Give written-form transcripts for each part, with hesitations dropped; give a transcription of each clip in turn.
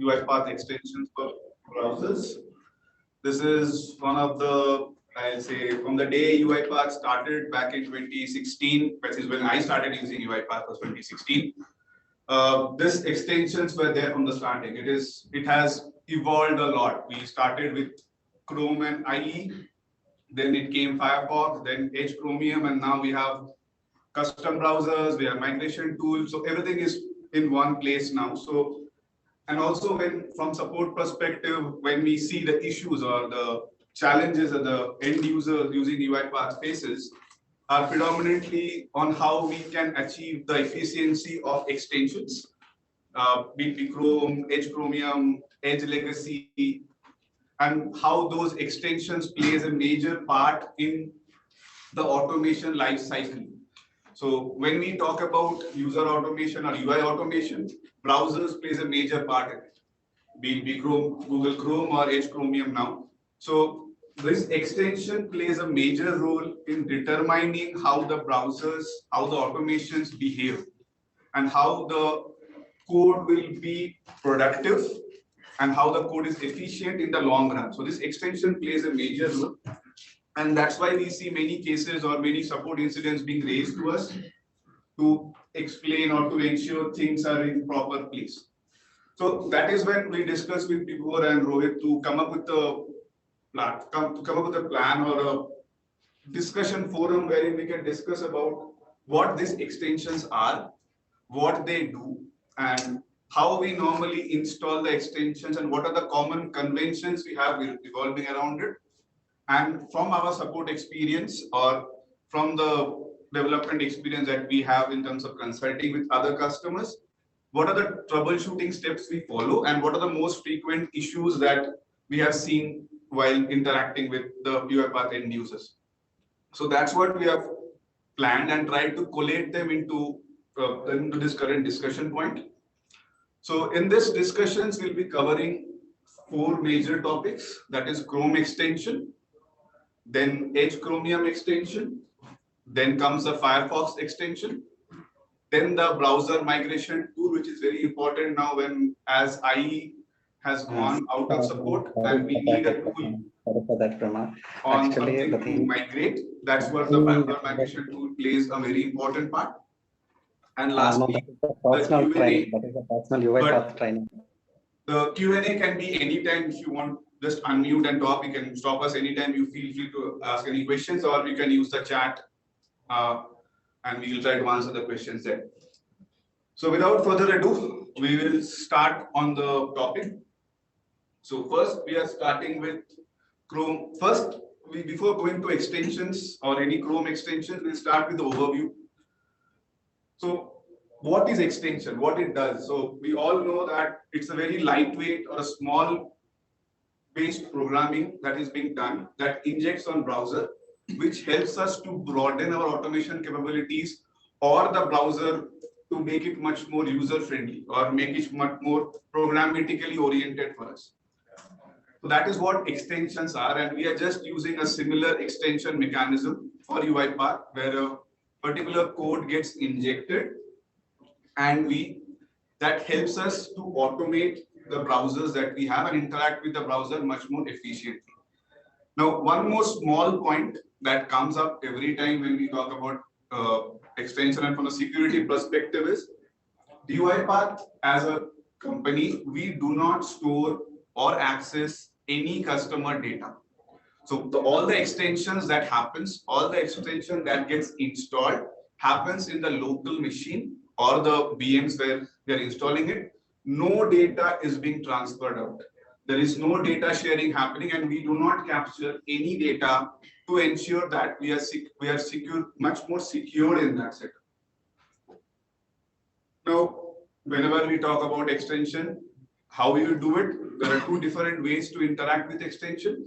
UiPath extensions for browsers. This is one of the, I'll say, from the day UiPath started back in 2016, which is when I started using UiPath, was 2016. This extensions were there from the starting. It has evolved a lot. We started with Chrome and IE, then it came Firefox, then Edge Chromium, and now we have custom browsers, we have migration tools. So everything is in one place now. So, and also when from support perspective, when we see the issues or the challenges that the end user using UiPath faces, are predominantly on how we can achieve the efficiency of extensions, be it Chrome, Edge Chromium, Edge Legacy, and how those extensions plays a major part in the automation life cycle. So when we talk about user automation or UI automation, browsers plays a major part in it, be Chrome, Google Chrome or Edge Chromium now. So this extension plays a major role in determining how the browsers, how the automations behave, and how the code will be productive and how the code is efficient in the long run. So this extension plays a major role. And that's why we see many cases or many support incidents being raised to us to explain or to ensure things are in proper place. So that is when we discuss with Vibhor and Rohit to come up with a plan or a discussion forum wherein we can discuss about what these extensions are, what they do, and how we normally install the extensions and what are the common conventions we have revolving around it. And from our support experience or from the development experience that we have in terms of consulting with other customers, what are the troubleshooting steps we follow and what are the most frequent issues that we have seen while interacting with the UiPath end users. So that's what we have planned and tried to collate them into this current discussion point. So in this discussions, we'll be covering 4 major topics, that is Chrome extension, then Edge Chromium extension, then comes the Firefox extension, then the browser migration tool, which is very important now when as IE has gone out of support and we need a tool for that remark. On actually to migrate. That's what the browser migration tool plays a very important part. And lastly, no, personal training. That is a personal UiPath training. The Q&A can be anytime. If you want, just unmute and talk. You can stop us anytime you feel free to ask any questions, or you can use the chat and we will try to answer the questions there. So without further ado, we will start on the topic. So first, we are starting with Chrome. First, before going to extensions or any Chrome extensions, we'll start with the overview. So what is extension? What it does? So we all know that it's a very lightweight or a small based programming that is being done that injects on browser, which helps us to broaden our automation capabilities or the browser to make it much more user friendly or make it much more programmatically oriented for us. So that is what extensions are, and we are just using a similar extension mechanism for UiPath where a particular code gets injected and that helps us to automate the browsers that we have and interact with the browser much more efficiently. Now, one more small point that comes up every time when we talk about extension and from a security perspective is UiPath as a company, we do not store or access any customer data. So all the extensions that happens, all the extension that gets installed happens in the local machine or the VMs where we are installing it. No data is being transferred out. There is no data sharing happening, and we do not capture any data to ensure that we are secure, much more secure in that setup. Now, whenever we talk about extension, how we will do it, there are 2 different ways to interact with extension.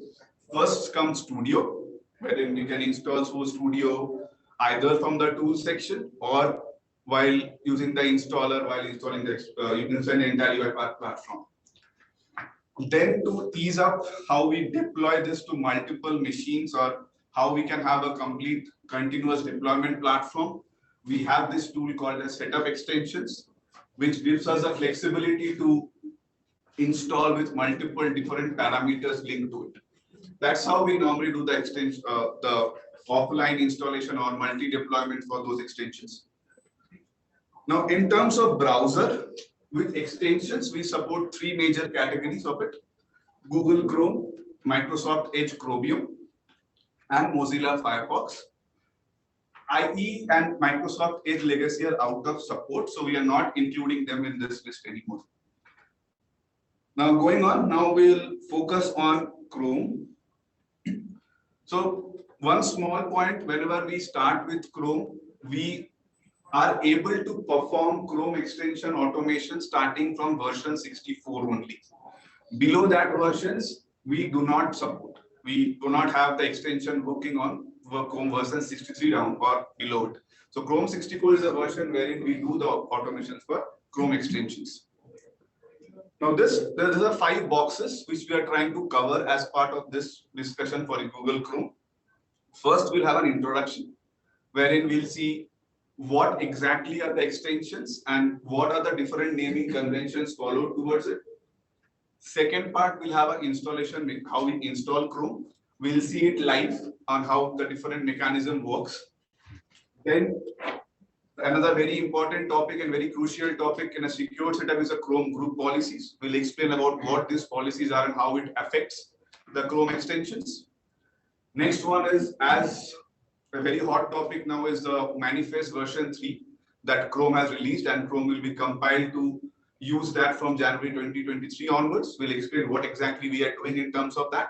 First comes Studio, wherein you can install Source Studio either from the tools section or while using the installer, while installing the you can send the entire UiPath platform. Then to ease up how we deploy this to multiple machines or how we can have a complete continuous deployment platform, we have this tool called as Setup Extensions, which gives us the flexibility to install with multiple different parameters linked to it. That's how we normally do the extension, the offline installation or multi-deployment for those extensions. Now, in terms of browser, with extensions, we support three major categories of it: Google Chrome, Microsoft Edge Chromium, and Mozilla Firefox. IE and Microsoft Edge Legacy are out of support, so we are not including them in this list anymore. Now, going on, now we'll focus on Chrome. So, one small point, whenever we start with Chrome, we are able to perform Chrome extension automation starting from version 64 only. Below that versions, we do not support. We do not have the extension working on Chrome version 63 down or below it. So Chrome 64 is a version wherein we do the automations for Chrome extensions. Now there are 5 boxes which we are trying to cover as part of this discussion for Google Chrome. First, we'll have an introduction wherein we'll see what exactly are the extensions and what are the different naming conventions followed towards it. Second part, we'll have an installation, how we install Chrome. We'll see it live on how the different mechanism works. Then another very important topic and very crucial topic in a secure setup is a Chrome group policies. We'll explain about what these policies are and how it affects the Chrome extensions. Next one is, as a very hot topic now, is the manifest version 3 that Chrome has released, and Chrome will be compiled to use that from January 2023 onwards. We'll explain what exactly we are doing in terms of that.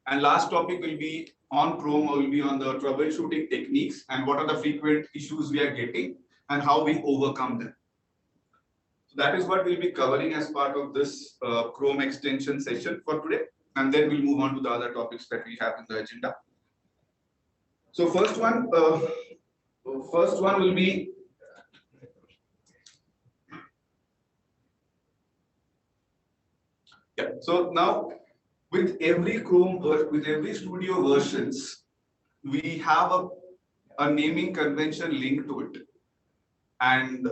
And last topic will be on Chrome, or will be on the troubleshooting techniques and what are the frequent issues we are getting and how we overcome them. So that is what we'll be covering as part of this Chrome extension session for today. And then we'll move on to the other topics that we have in the agenda. So first one will be So now with every Chrome, with every Studio versions, we have a naming convention linked to it, and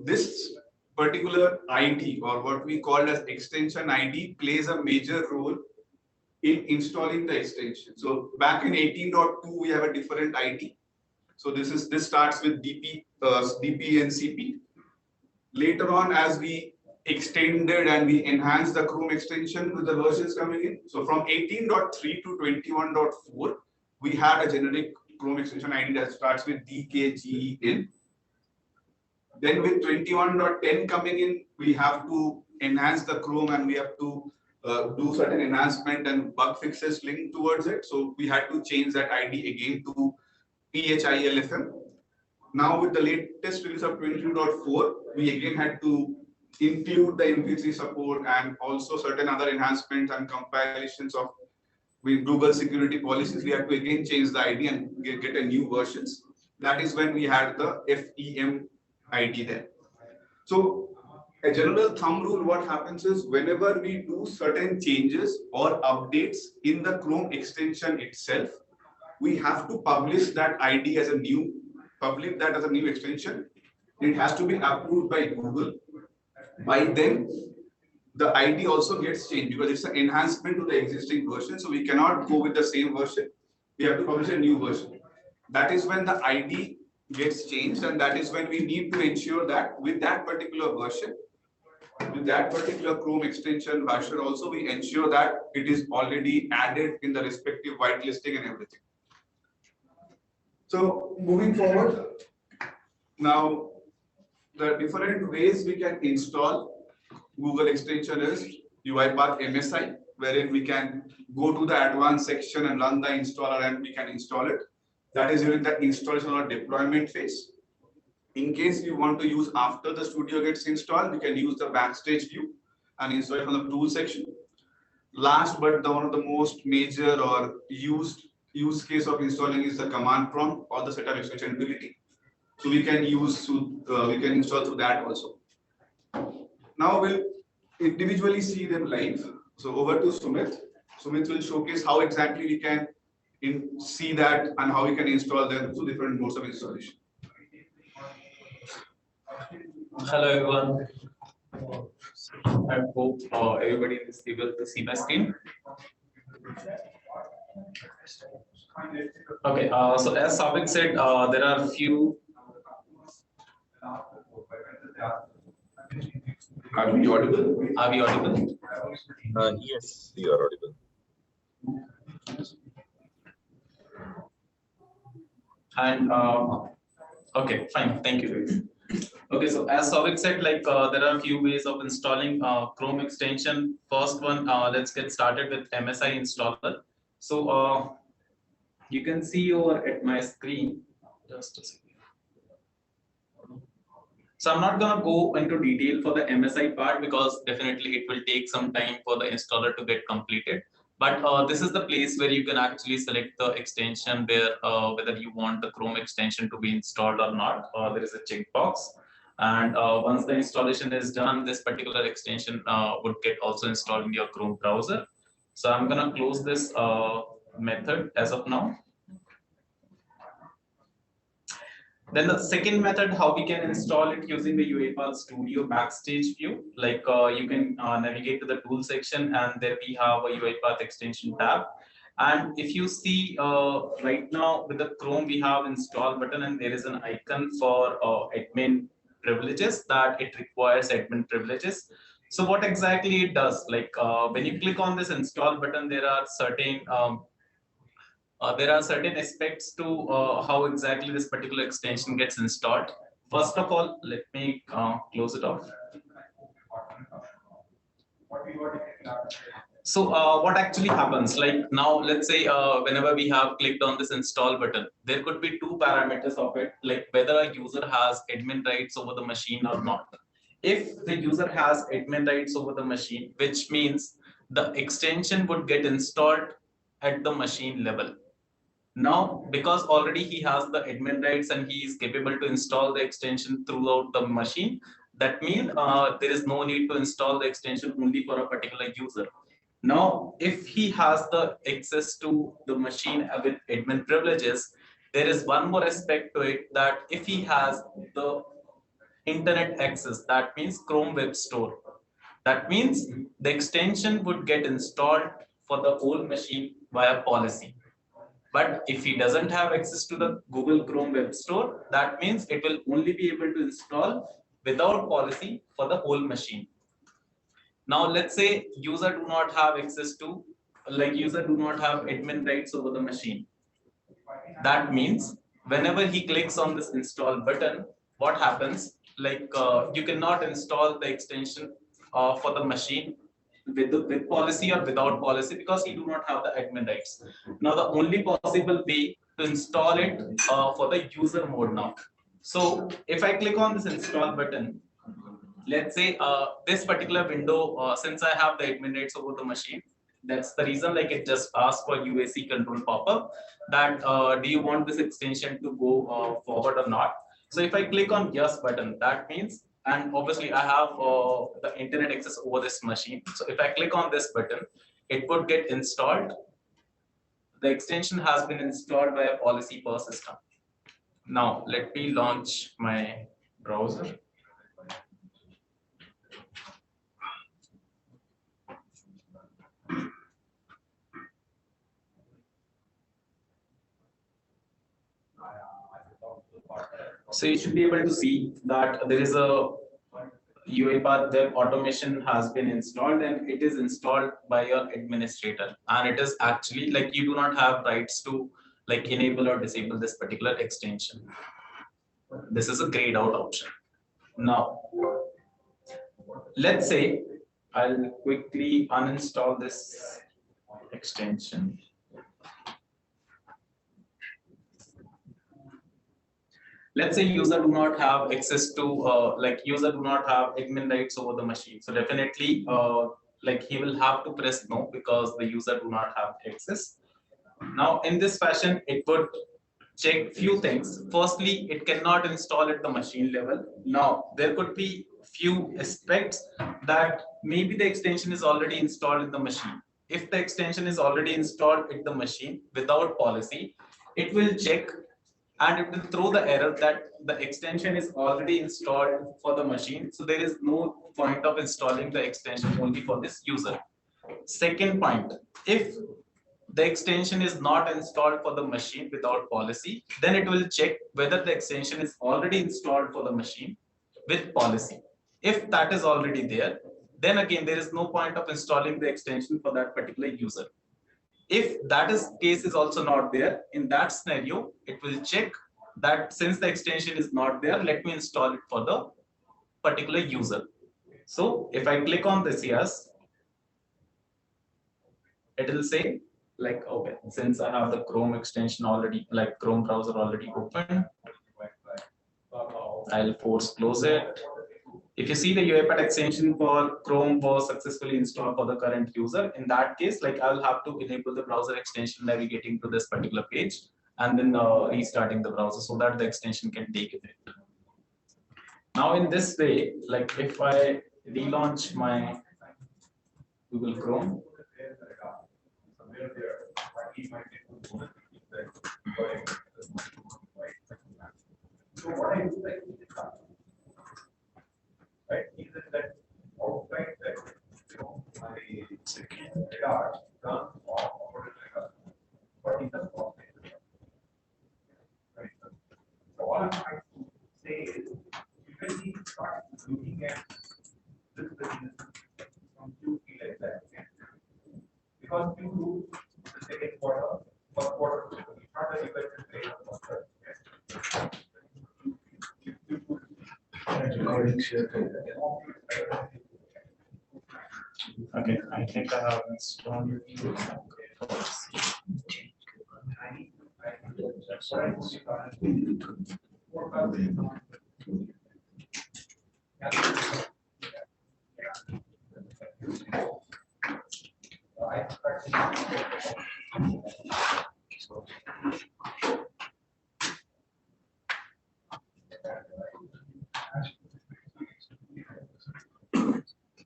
this particular ID, or what we call as extension ID, plays a major role in installing the extension. So back in 18.2, we have a different ID. So this starts with DP and CP. Later on, as we extended and we enhanced the Chrome extension with the versions coming in. So from 18.3 to 21.4, we had a generic Chrome extension ID that starts with DKGEN. Then with 21.10 coming in, we have to enhance the Chrome and we have to do certain enhancement and bug fixes linked towards it. So we had to change that ID again to PHILFM. Now with the latest release of 22.4, we again had to include the MP3 support and also certain other enhancements and compilations of with Google security policies. We had to again change the ID and get a new versions. That is when we had the FEM ID there. So a general thumb rule, what happens is whenever we do certain changes or updates in the Chrome extension itself, we have to publish that ID as a new, extension. It has to be approved by Google. By then, the ID also gets changed because it's an enhancement to the existing version. So we cannot go with the same version. We have to publish a new version. That is when the ID gets changed, and that is when we need to ensure that with that particular version, with that particular Chrome extension version also, we ensure that it is already added in the respective whitelisting and everything. So moving forward, now the different ways we can install Google extension is UiPath MSI, wherein we can go to the advanced section and run the installer and we can install it. That is during the installation or deployment phase. In case you want to use after the Studio gets installed, we can use the backstage view and install it from the tool section. Last, but one of the most major or use case of installing is the command prompt or the setup extension ability. So we can install through that also. Now we'll individually see them live. So over to Sumit. Sumit will showcase how exactly we can see that and how we can install them through different modes of installation. Hello everyone. I hope everybody is able to see my screen. Okay, so as Souvik said, there are few. Are we audible? Are we audible? Yes, you are audible. And okay, fine. Thank you. Okay, so as Souvik said, like there are a few ways of installing Chrome extension. First one, let's get started with Msi Installer. So you can see over at my screen. Just a second. So I'm not going to go into detail for the MSI part because definitely it will take some time for the installer to get completed. But this is the place where you can actually select the extension where whether you want the Chrome extension to be installed or not. There is a checkbox. And once the installation is done, this particular extension would get also installed in your Chrome browser. So I'm going to close this method as of now. Then the second method, how we can install it using the UiPath Studio backstage view. Like you can navigate to the tool section, and there we have a UiPath extension tab. And if you see right now with the Chrome, we have install button, and there is an icon for admin privileges that it requires admin privileges. So what exactly it does, like when you click on this install button, there are certain aspects to how exactly this particular extension gets installed. First of all, let me close it off. So what actually happens, like now, let's say whenever we have clicked on this install button, there could be two parameters of it, like whether a user has admin rights over the machine or not. If the user has admin rights over the machine, which means the extension would get installed at the machine level. Now, because already he has the admin rights and he is capable to install the extension throughout the machine, that means there is no need to install the extension only for a particular user. Now, if he has the access to the machine with admin privileges, there is one more aspect to it, that if he has the internet access, that means Chrome Web Store. That means the extension would get installed for the whole machine via policy. But if he doesn't have access to the Google Chrome Web Store, that means it will only be able to install without policy for the whole machine. Now, let's say user do not have access to, like user do not have admin rights over the machine. That means whenever he clicks on this install button, what happens? Like you cannot install the extension for the machine with policy or without policy because you do not have the admin rights. Now, the only possible way to install it for the user mode now. So if I click on this install button, let's say this particular window, since I have the admin rights over the machine, that's the reason, like it just asks for UAC control pop-up that do you want this extension to go forward or not. So if I click on yes button, that means, and obviously I have the internet access over this machine. So if I click on this button, it would get installed. The extension has been installed by a policy per system. Now let me launch my browser. So you should be able to see that there is a UiPath web automation has been installed, and it is installed by your administrator. And it is actually like you do not have rights to like enable or disable this particular extension. This is a grayed out option. Now, let's say I'll quickly uninstall this extension. Let's say user do not have access to like user do not have admin rights over the machine. So definitely like he will have to press no because the user do not have access. Now in this fashion, it would check few things. Firstly, it cannot install at the machine level. Now there could be few aspects that maybe the extension is already installed in the machine. If the extension is already installed at the machine without policy, it will check and it will throw the error that the extension is already installed for the machine. So there is no point of installing the extension only for this user. Second point, if the extension is not installed for the machine without policy, then it will check whether the extension is already installed for the machine with policy. If that is already there, then again, there is no point of installing the extension for that particular user. If that case is also not there, in that scenario, it will check that since the extension is not there, let me install it for the particular user. So if I click on this, yes, it will say like, okay, since I have the Chrome extension already, like Chrome browser already open, I'll force close it. If you see the UiPath extension for Chrome was successfully installed for the current user, in that case, like I'll have to enable the browser extension navigating to this particular page and then restarting the browser so that the extension can take effect. Now in this way, like if I relaunch my Google Chrome, so what I would like to right is that outside that my radar runs off over the radar, but in the software, right? So all I'm trying to say is you can need to start looking at this business from Q3 like that, because Q2 the second quarter, first quarter, it's not that you can say okay, I think I have installed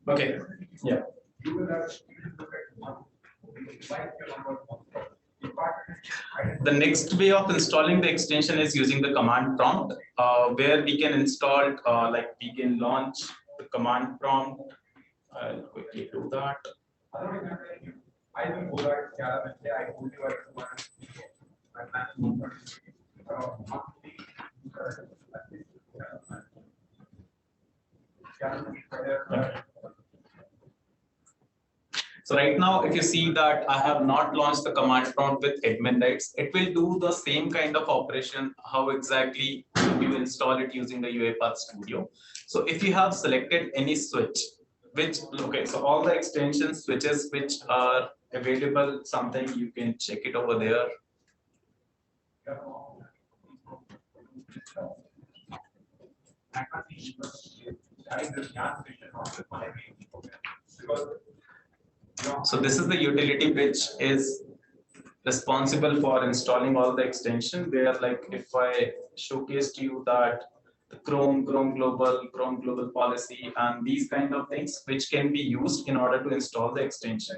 okay, yeah. The next way of installing the extension is using the command prompt, where we can install, like we can launch the command prompt. I'll quickly do that. I will go back and say I told you So right now, if you see that I have not launched the command prompt with admin rights, it will do the same kind of operation. How exactly you install it using the UiPath Studio? So if you have selected any switch, which, okay, so all the extension switches which are available, something you can check it over there. So this is the utility which is responsible for installing all the extension, where like if I showcase to you that the Chrome Global policy and these kind of things which can be used in order to install the extension.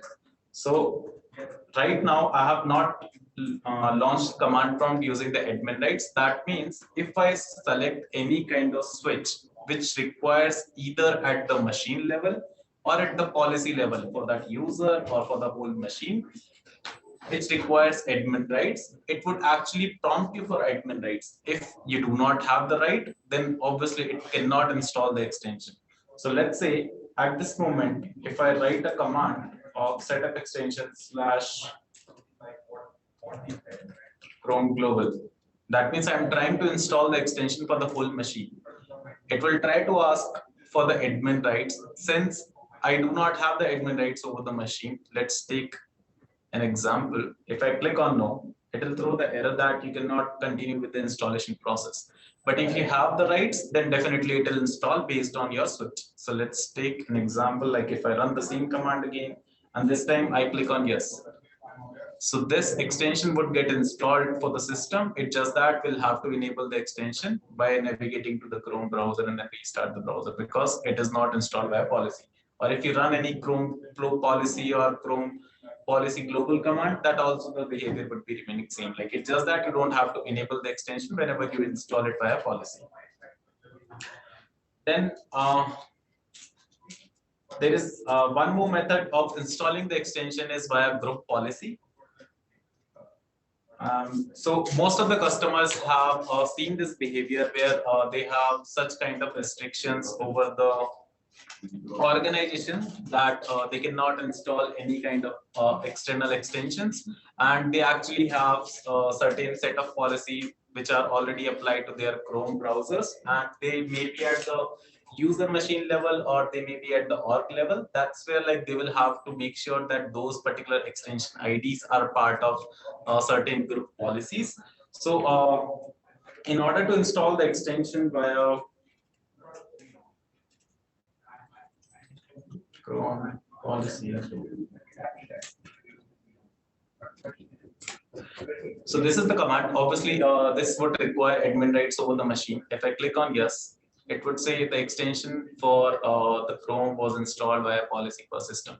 So right now I have not launched command prompt using the admin rights. That means if I select any kind of switch which requires either at the machine level or at the policy level for that user or for the whole machine, which requires admin rights, it would actually prompt you for admin rights. If you do not have the right, then obviously it cannot install the extension. So let's say at this moment, if I write a command of setup extension / Chrome Global, that means I'm trying to install the extension for the whole machine. It will try to ask for the admin rights. Since I do not have the admin rights over the machine, let's take an example. If I click on no, it will throw the error that you cannot continue with the installation process. But if you have the rights, then definitely it will install based on your switch. So let's take an example, like if I run the same command again, and this time I click on yes. So this extension would get installed for the system. It's just that we'll have to enable the extension by navigating to the Chrome browser and then restart the browser, because it is not installed by policy. Or if you run any Chrome Pro policy or Chrome policy global command, that also the behavior would be remaining same. Like it's just that you don't have to enable the extension whenever you install it via policy. Then there is one more method of installing the extension is via group policy. So most of the customers have seen this behavior where they have such kind of restrictions over the organization that they cannot install any kind of external extensions, and they actually have a certain set of policies which are already applied to their Chrome browsers, and they may be at the user machine level or they may be at the org level. That's where like they will have to make sure that those particular extension IDs are part of certain group policies. So in order to install the extension via Chrome policy, so this is the command. Obviously, this would require admin rights over the machine. If I click on yes, it would say the extension for the Chrome was installed via policy per system.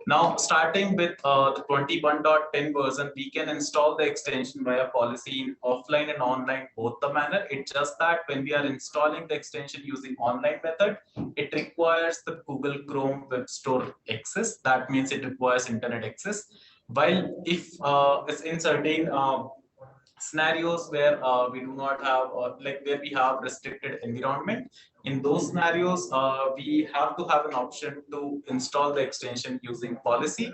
Now, starting with the 21.10 version, we can install the extension via policy in offline and online both the manner. It's just that when we are installing the extension using online method, it requires the Google Chrome Web Store access. That means it requires internet access. While if it's in certain scenarios where we do not have, or like where we have restricted environment, in those scenarios we have to have an option to install the extension using policy,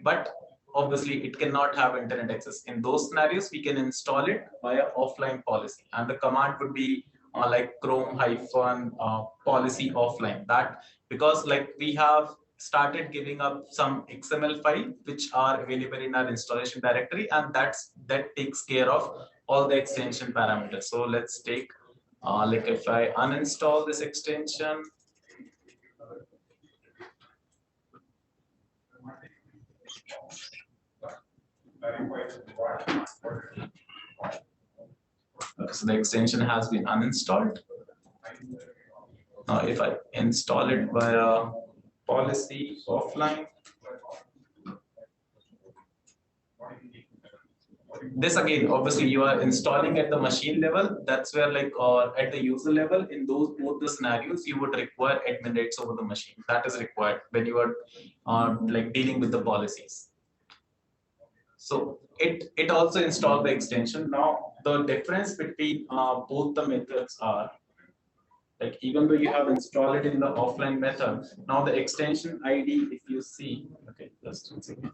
but obviously it cannot have internet access. In those scenarios we can install it via offline policy, and the command would be like Chrome-policy offline. That because like we have started giving up some XML file which are available in our installation directory, and that takes care of all the extension parameters. So let's take like if I uninstall this extension, so the extension has been uninstalled. Now if I install it via policy offline, this again, obviously you are installing at the machine level. That's where like at the user level, in those both the scenarios, you would require admin rights over the machine. That is required when you are like dealing with the policies. So it also installed the extension. Now the difference between both the methods are, like even though you have installed it in the offline method, now the extension ID, if you see, okay, just 1 second.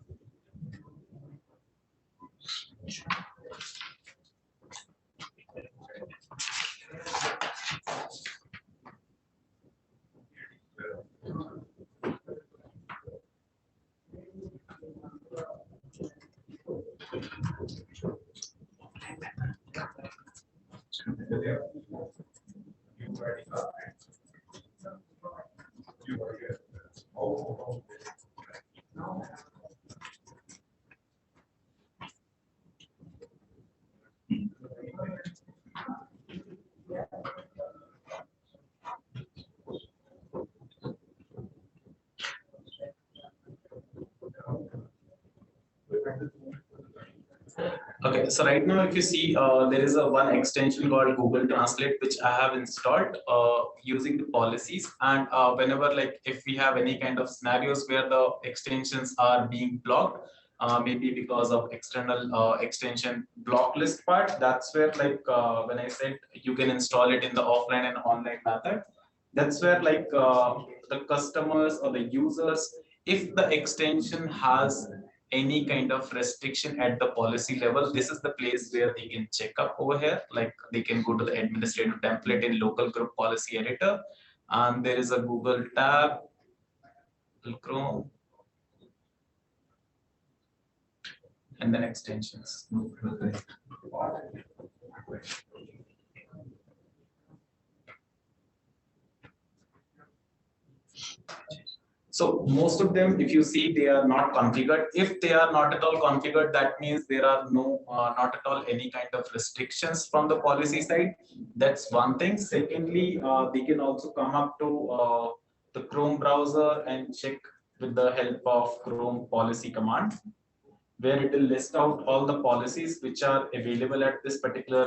Okay, so right now, if you see, there is a one extension called Google Translate, which I have installed using the policies. And whenever, like, if we have any kind of scenarios where the extensions are being blocked, maybe because of external extension block list part, that's where, like, when I said you can install it in the offline and online method, that's where, like, the customers or the users, if the extension has any kind of restriction at the policy level, this is the place where they can check up over here. Like they can go to the administrative template in local group policy editor, and there is a Google tab, Chrome, and then extensions. So most of them, if you see, they are not configured. If they are not at all configured, that means there are no, not at all any kind of restrictions from the policy side. That's one thing. Secondly, they can also come up to the Chrome browser and check with the help of Chrome policy command. where it will list out all the policies which are available at this particular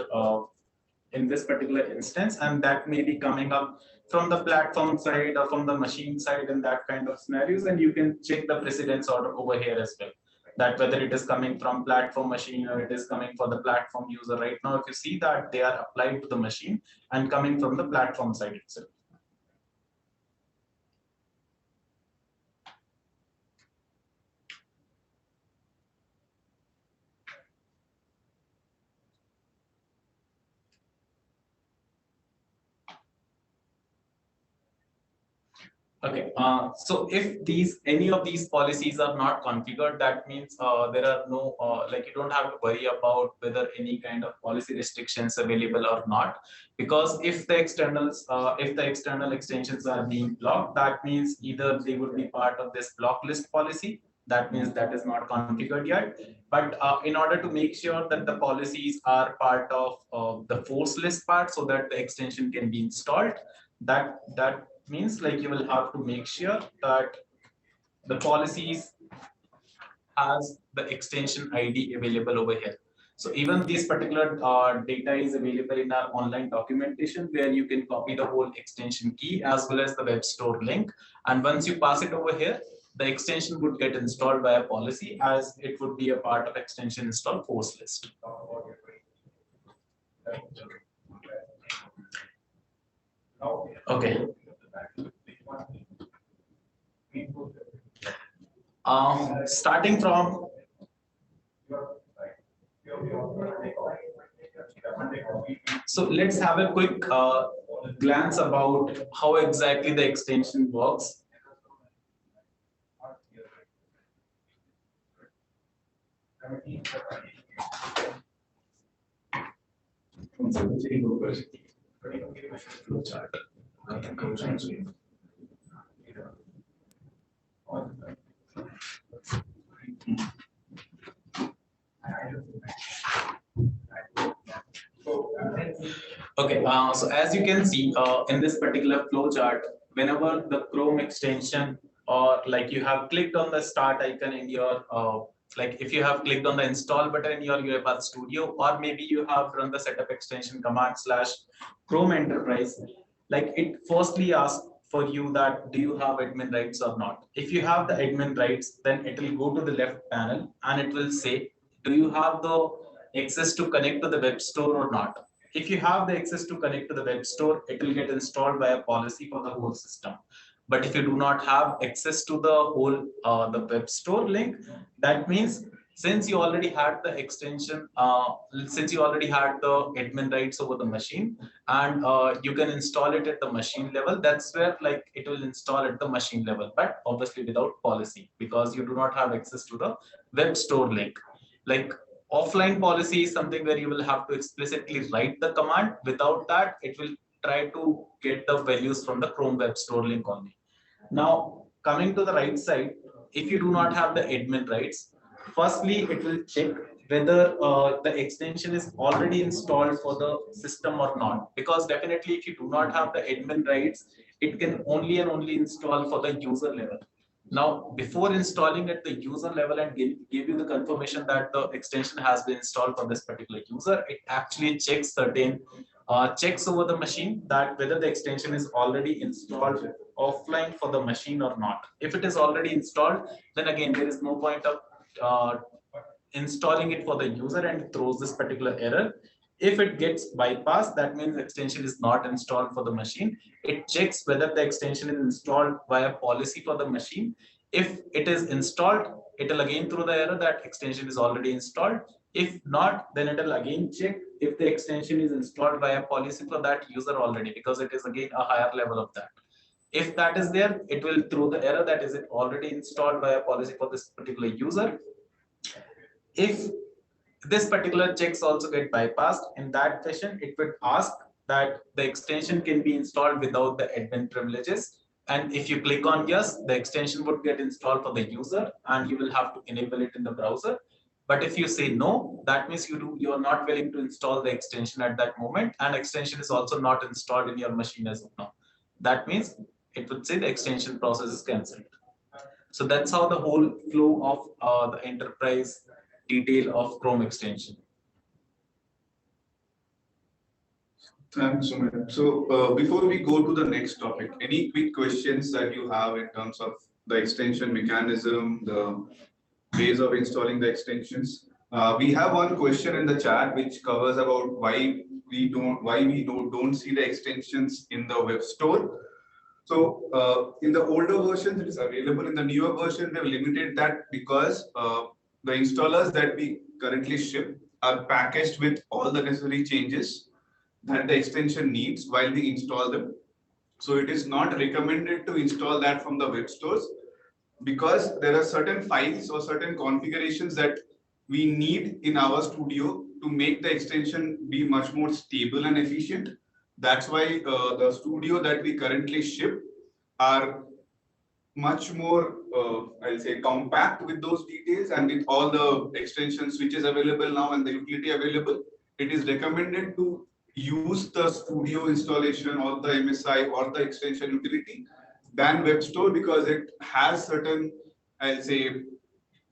in this particular instance, and that may be coming up from the platform side or from the machine side in that kind of scenarios, and you can check the precedence order over here as well, that whether it is coming from platform machine or it is coming for the platform user. Right now, if you see that they are applied to the machine and coming from the platform side itself. Okay, so if any of these policies are not configured, that means there are no like you don't have to worry about whether any kind of policy restrictions available or not, because if the external extensions are being blocked, that means either they would be part of this block list policy. That means that is not configured yet. But in order to make sure that the policies are part of the force list part, so that the extension can be installed, that means like you will have to make sure that the policies has the extension ID available over here. So even this particular data is available in our online documentation, where you can copy the whole extension key as well as the web store link. And once you pass it over here, the extension would get installed via policy, as it would be a part of extension install force list. Okay. Starting from so let's have a quick glance about how exactly the extension works. Okay, so as you can see in this particular flow chart, whenever the Chrome extension, or like you have clicked on the start icon in your like if you have clicked on the install button in your UiPath Studio, or maybe you have run the setup extension command / Chrome Enterprise, like it firstly asks for you that do you have admin rights or not. If you have the admin rights, then it will go to the left panel and it will say, do you have the access to connect to the web store or not? If you have the access to connect to the web store, it will get installed by a policy for the whole system. But if you do not have access to the whole the web store link, that means since you already had the extension, since you already had the admin rights over the machine, and you can install it at the machine level, that's where like it will install at the machine level, but obviously without policy, because you do not have access to the web store link. Like offline policy is something where you will have to explicitly write the command. Without that, it will try to get the values from the Chrome web store link only. Now, coming to the right side, if you do not have the admin rights, firstly, it will check whether the extension is already installed for the system or not. Because definitely, if you do not have the admin rights, it can only and only install for the user level. Now, before installing at the user level and give you the confirmation that the extension has been installed for this particular user, it actually checks certain checks over the machine that whether the extension is already installed offline for the machine or not. If it is already installed, then again, there is no point of installing it for the user, and it throws this particular error. If it gets bypassed, that means the extension is not installed for the machine. It checks whether the extension is installed via policy for the machine. If it is installed, it will again throw the error that extension is already installed. If not, then it will again check if the extension is installed via policy for that user already, because it is again a higher level of that. If that is there, it will throw the error that is it already installed via policy for this particular user. If this particular checks also get bypassed, in that fashion, it would ask that the extension can be installed without the admin privileges. And if you click on yes, the extension would get installed for the user, and you will have to enable it in the browser. But if you say no, that means you are not willing to install the extension at that moment, and extension is also not installed in your machine as of now. That means it would say the extension process is cancelled. So that's how the whole flow of the enterprise detail of Chrome extension. Thanks, Sumit. So before we go to the next topic, any quick questions that you have in terms of the extension mechanism, the ways of installing the extensions? We have one question in the chat which covers about why we don't see the extensions in the web store. So in the older versions, it is available. In the newer version, they've limited that because the installers that we currently ship are packaged with all the necessary changes that the extension needs while we install them. So it is not recommended to install that from the web stores because there are certain files or certain configurations that we need in our studio to make the extension be much more stable and efficient. That's why the studio that we currently ship are much more, I'll say, compact with those details, and with all the extension switches available now and the utility available, it is recommended to use the studio installation or the MSI or the extension utility than web store because it has certain, I'll say,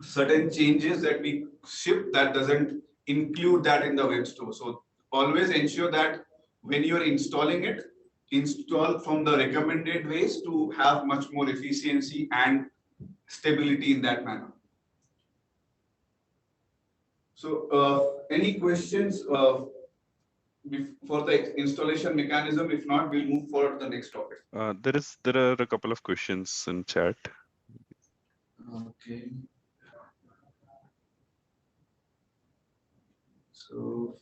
certain changes that we ship that doesn't include that in the web store. So always ensure that when you're installing it, install from the recommended ways to have much more efficiency and stability in that manner. So any questions for the installation mechanism? If not, we'll move forward to the next topic. There are a couple of questions in chat. Okay. So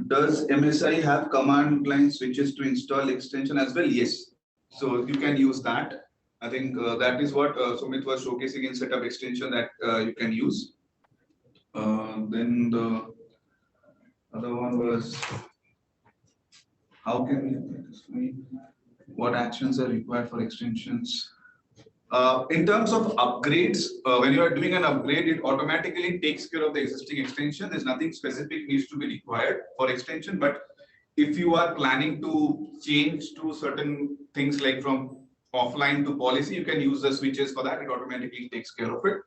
does MSI have command line switches to install extension as well? Yes. So you can use that. I think that is what Sumit was showcasing in setup extension that you can use. Then the other one was how can we, what actions are required for extensions? In terms of upgrades, when you are doing an upgrade, it automatically takes care of the existing extension. There's nothing specific needs to be required for extension. But if you are planning to change to certain things like from offline to policy, you can use the switches for that. It automatically takes care of it.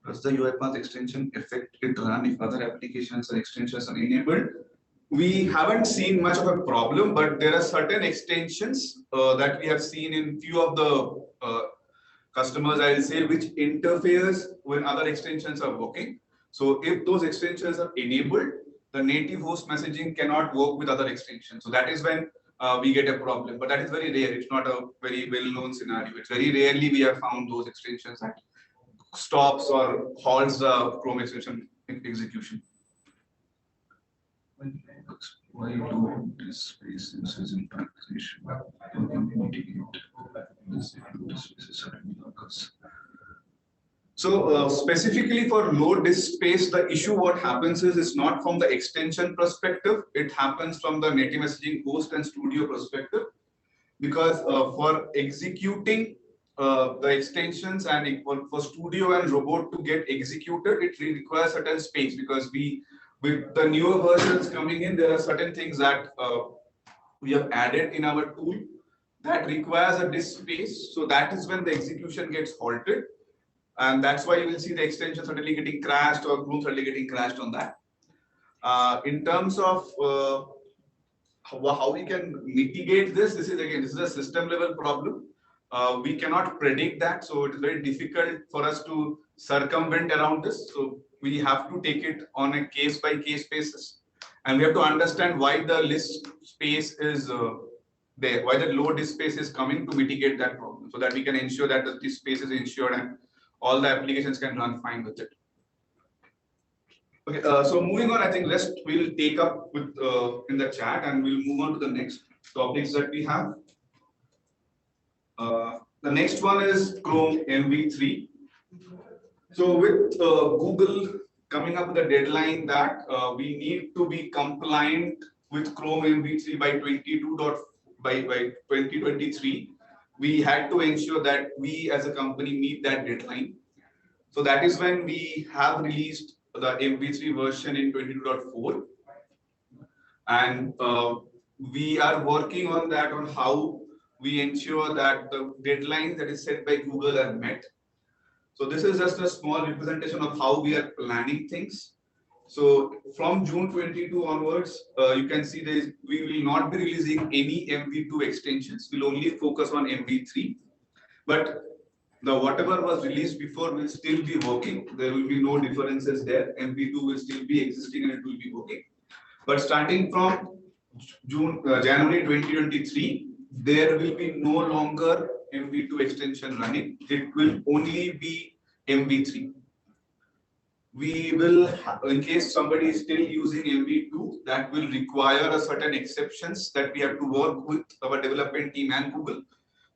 Does the UiPath extension affect it run if other applications or extensions are enabled? We haven't seen much of a problem, but there are certain extensions that we have seen in few of the customers, I'll say, which interferes when other extensions are working. So if those extensions are enabled, the native host messaging cannot work with other extensions. So that is when we get a problem, but that is very rare. It's not a very well-known scenario. It's very rarely we have found those extensions that stops or halts the Chrome extension execution. Why do this space in transition? So specifically for low disk space, the issue what happens is it's not from the extension perspective. It happens from the native messaging host and studio perspective, because for executing the extensions and for studio and robot to get executed, it requires certain space, because with the newer versions coming in, there are certain things that we have added in our tool that requires a disk space. So that is when the execution gets halted. And that's why you will see the extension suddenly getting crashed or Chrome suddenly getting crashed on that. In terms of how we can mitigate this is a system level problem. We cannot predict that. So it is very difficult for us to circumvent around this. So we have to take it on a case by case basis. And we have to understand why the list space is there, why the low disk space is coming, to mitigate that problem, so that we can ensure that the disk space is ensured and all the applications can run fine with it. Okay, so moving on, I think rest we'll take up with in the chat, and we'll move on to the next topics that we have. The next one is Chrome MV3. So with Google coming up with a deadline that we need to be compliant with Chrome MV3 by 2023, we had to ensure that we as a company meet that deadline. So that is when we have released the MV3 version in 22.4, and we are working on that, on how we ensure that the deadlines that is set by Google are met. So this is just a small representation of how we are planning things. So from June 22 onwards, you can see we will not be releasing any MV2 extensions. We'll only focus on MV3. But the whatever was released before will still be working. There will be no differences there. MV2 will still be existing and it will be working. But starting from January 2023, there will be no longer MV2 extension running. It will only be MV3. We will, in case somebody is still using MV2, that will require a certain exceptions that we have to work with our development team and Google.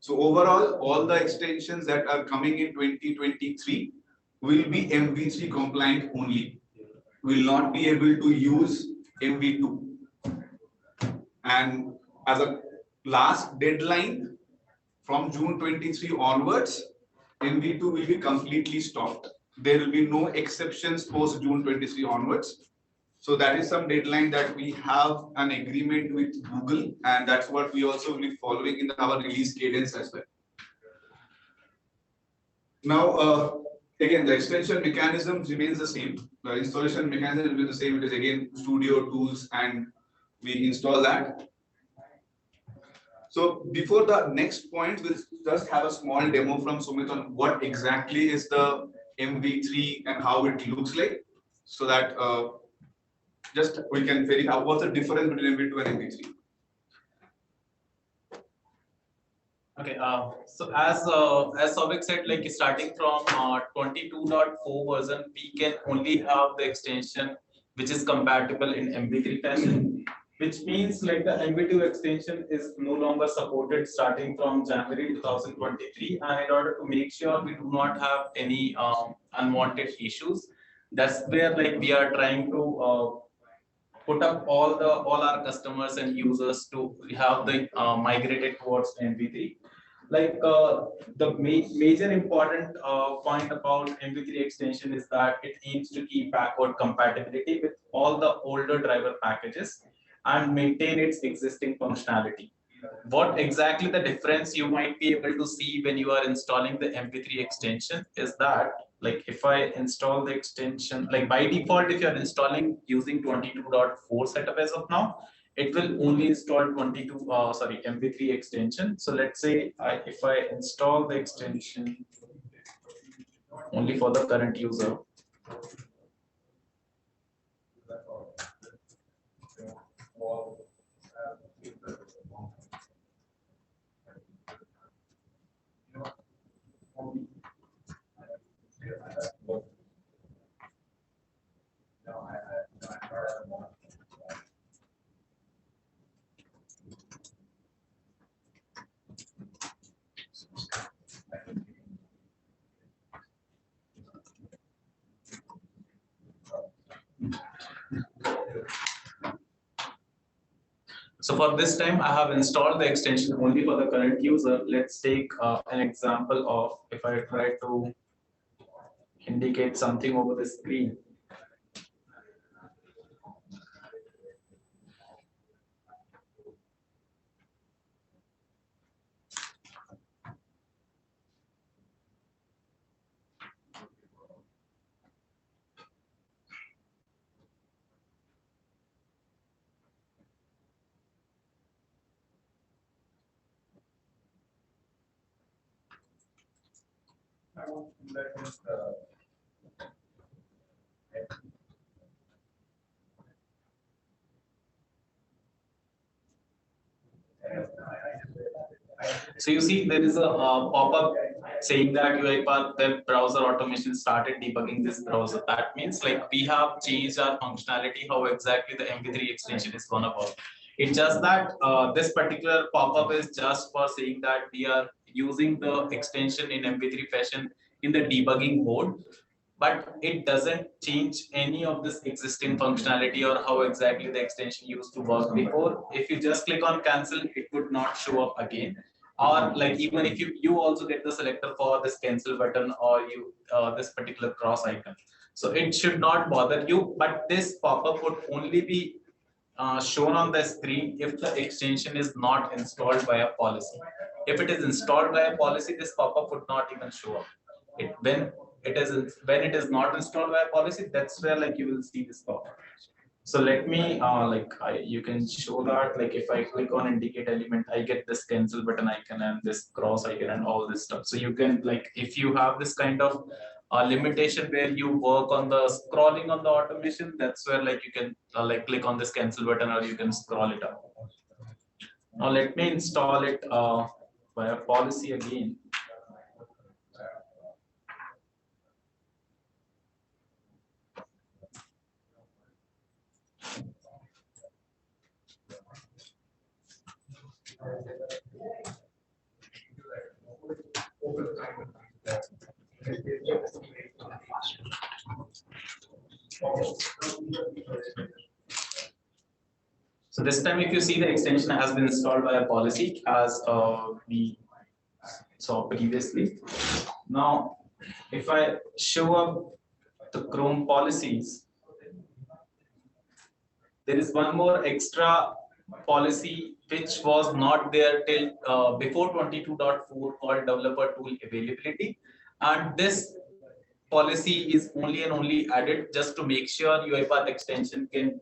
So overall, all the extensions that are coming in 2023 will be MV3 compliant only. Will not be able to use MV2. And as a last deadline, from June 23 onwards, MV2 will be completely stopped. There will be no exceptions post June 23 onwards. So that is some deadline that we have an agreement with Google, and that's what we also will be following in our release cadence as well. Now, again, the extension mechanism remains the same. The installation mechanism will be the same. It is again Studio tools, and we install that. So before the next point, we'll just have a small demo from Sumit on what exactly is the MV3 and how it looks like, so that just we can figure out what's the difference between MV2 and MV3. Okay, so as Souvik said, like starting from 22.4 version, we can only have the extension which is compatible in MV3 fashion, which means like the MV2 extension is no longer supported starting from January 2023. And in order to make sure we do not have any unwanted issues, that's where like we are trying to put up all our customers and users to have the migrated towards MV3. Like the major important point about MV3 extension is that it aims to keep backward compatibility with all the older driver packages and maintain its existing functionality. What exactly the difference you might be able to see when you are installing the MV3 extension is that, like if I install the extension, like by default, if you are installing using 22.4 setup as of now, it will only install MV3 extension. So let's say if I install the extension only for the current user. So for this time, I have installed the extension only for the current user. Let's take an example of if I try to indicate something over the screen. So you see there is a pop-up saying that UiPath web browser automation started debugging this browser. That means like we have changed our functionality, how exactly the MV3 extension is gonna work. It's just that this particular pop-up is just for saying that we are using the extension in MV3 fashion in the debugging mode, but it doesn't change any of this existing functionality or how exactly the extension used to work before. If you just click on cancel, it would not show up again. Or like even if you also get the selector for this cancel button or you this particular cross icon. So it should not bother you, but this pop-up would only be shown on the screen if the extension is not installed by a policy. If it is installed by a policy, this pop-up would not even show up. When it is when it is not installed by a policy, that's where like you will see this pop. So let me you can show that, like if I click on indicate element, I get this cancel button icon and this cross icon and all this stuff. So you can, like, if you have this kind of limitation where you work on the scrolling on the automation, that's where like you can like click on this cancel button or you can scroll it up. Now let me install it via policy again. So this time, if you see, the extension has been installed by a policy as we saw previously. Now, if I show up the Chrome policies, there is one more extra policy which was not there till before 22.4 called developer tool availability, and this policy is only and only added just to make sure UiPath extension can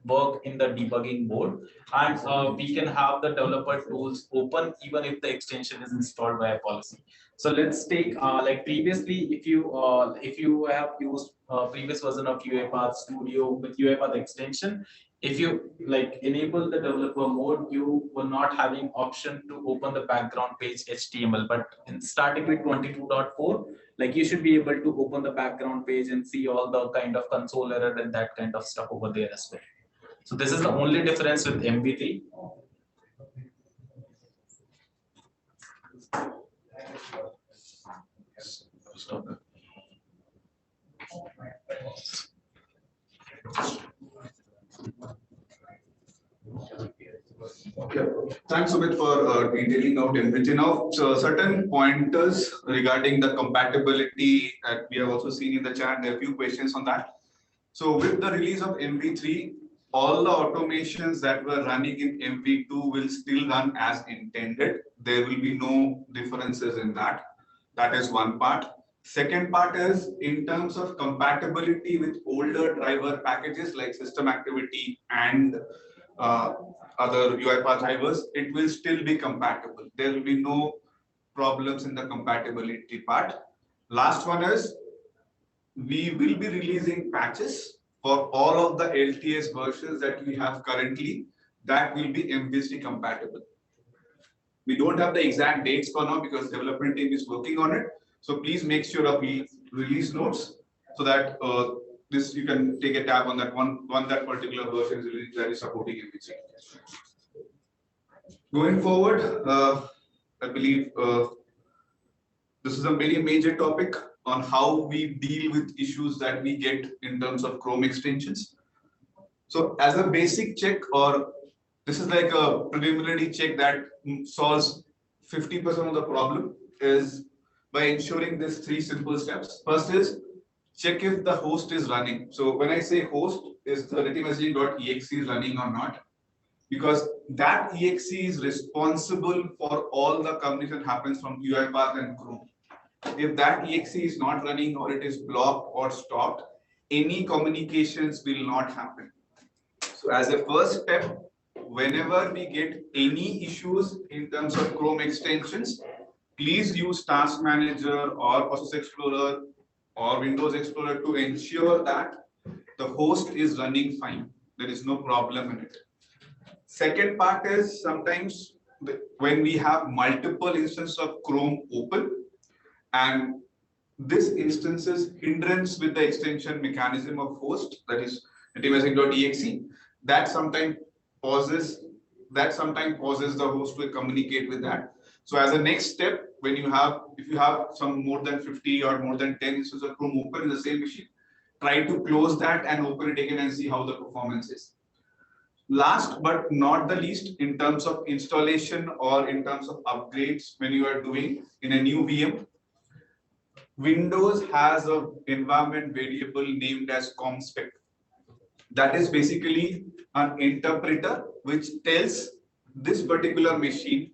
work in the debugging mode, and we can have the developer tools open even if the extension is installed by a policy. So let's take like previously, if you have used previous version of UiPath Studio with UiPath extension, if you like enable the developer mode, you were not having option to open the background page HTML. But in starting with 22.4, like you should be able to open the background page and see all the kind of console error and that kind of stuff over there as well. So this is the only difference with MV3. Stop it. Okay, thanks Souvik for detailing out MV3. Now, so certain pointers regarding the compatibility that we have also seen in the chat. There are a few questions on that. So with the release of MV3, all the automations that were running in MV2 will still run as intended. There will be no differences in that. That is one part. Second part is in terms of compatibility with older driver packages like system activity and other UiPath drivers, it will still be compatible. There will be no problems in the compatibility part. Last one is we will be releasing patches for all of the LTS versions that we have currently that will be MVC compatible. We don't have the exact dates for now because development team is working on it. So please make sure of the release notes so that this you can take a tab on that one that particular version is released that is supporting MVC. Going forward, I believe this is a very major topic on how we deal with issues that we get in terms of Chrome extensions. So as a basic check, or this is like a preliminary check that solves 50% of the problem, is by ensuring these three simple steps. First is check if the host is running. So when I say host, is the retimessaging.exe is running or not? Because that exe is responsible for all the communication that happens from UiPath and Chrome. If that exe is not running or it is blocked or stopped, any communications will not happen. So as a first step, whenever we get any issues in terms of Chrome extensions, please use Task Manager or Process Explorer or Windows Explorer to ensure that the host is running fine. There is no problem in it. Second part is sometimes when we have multiple instances of Chrome open, and this instances hindrance with the extension mechanism of host, that is retimessaging.exe, that sometimes pauses the host to communicate with that. So as a next step, when you have, if you have some more than 50 or more than 10 instances of Chrome open in the same machine, try to close that and open it again and see how the performance is. Last but not the least, in terms of installation or in terms of upgrades, when you are doing in a new VM, Windows has an environment variable named as comspec. That is basically an interpreter which tells this particular machine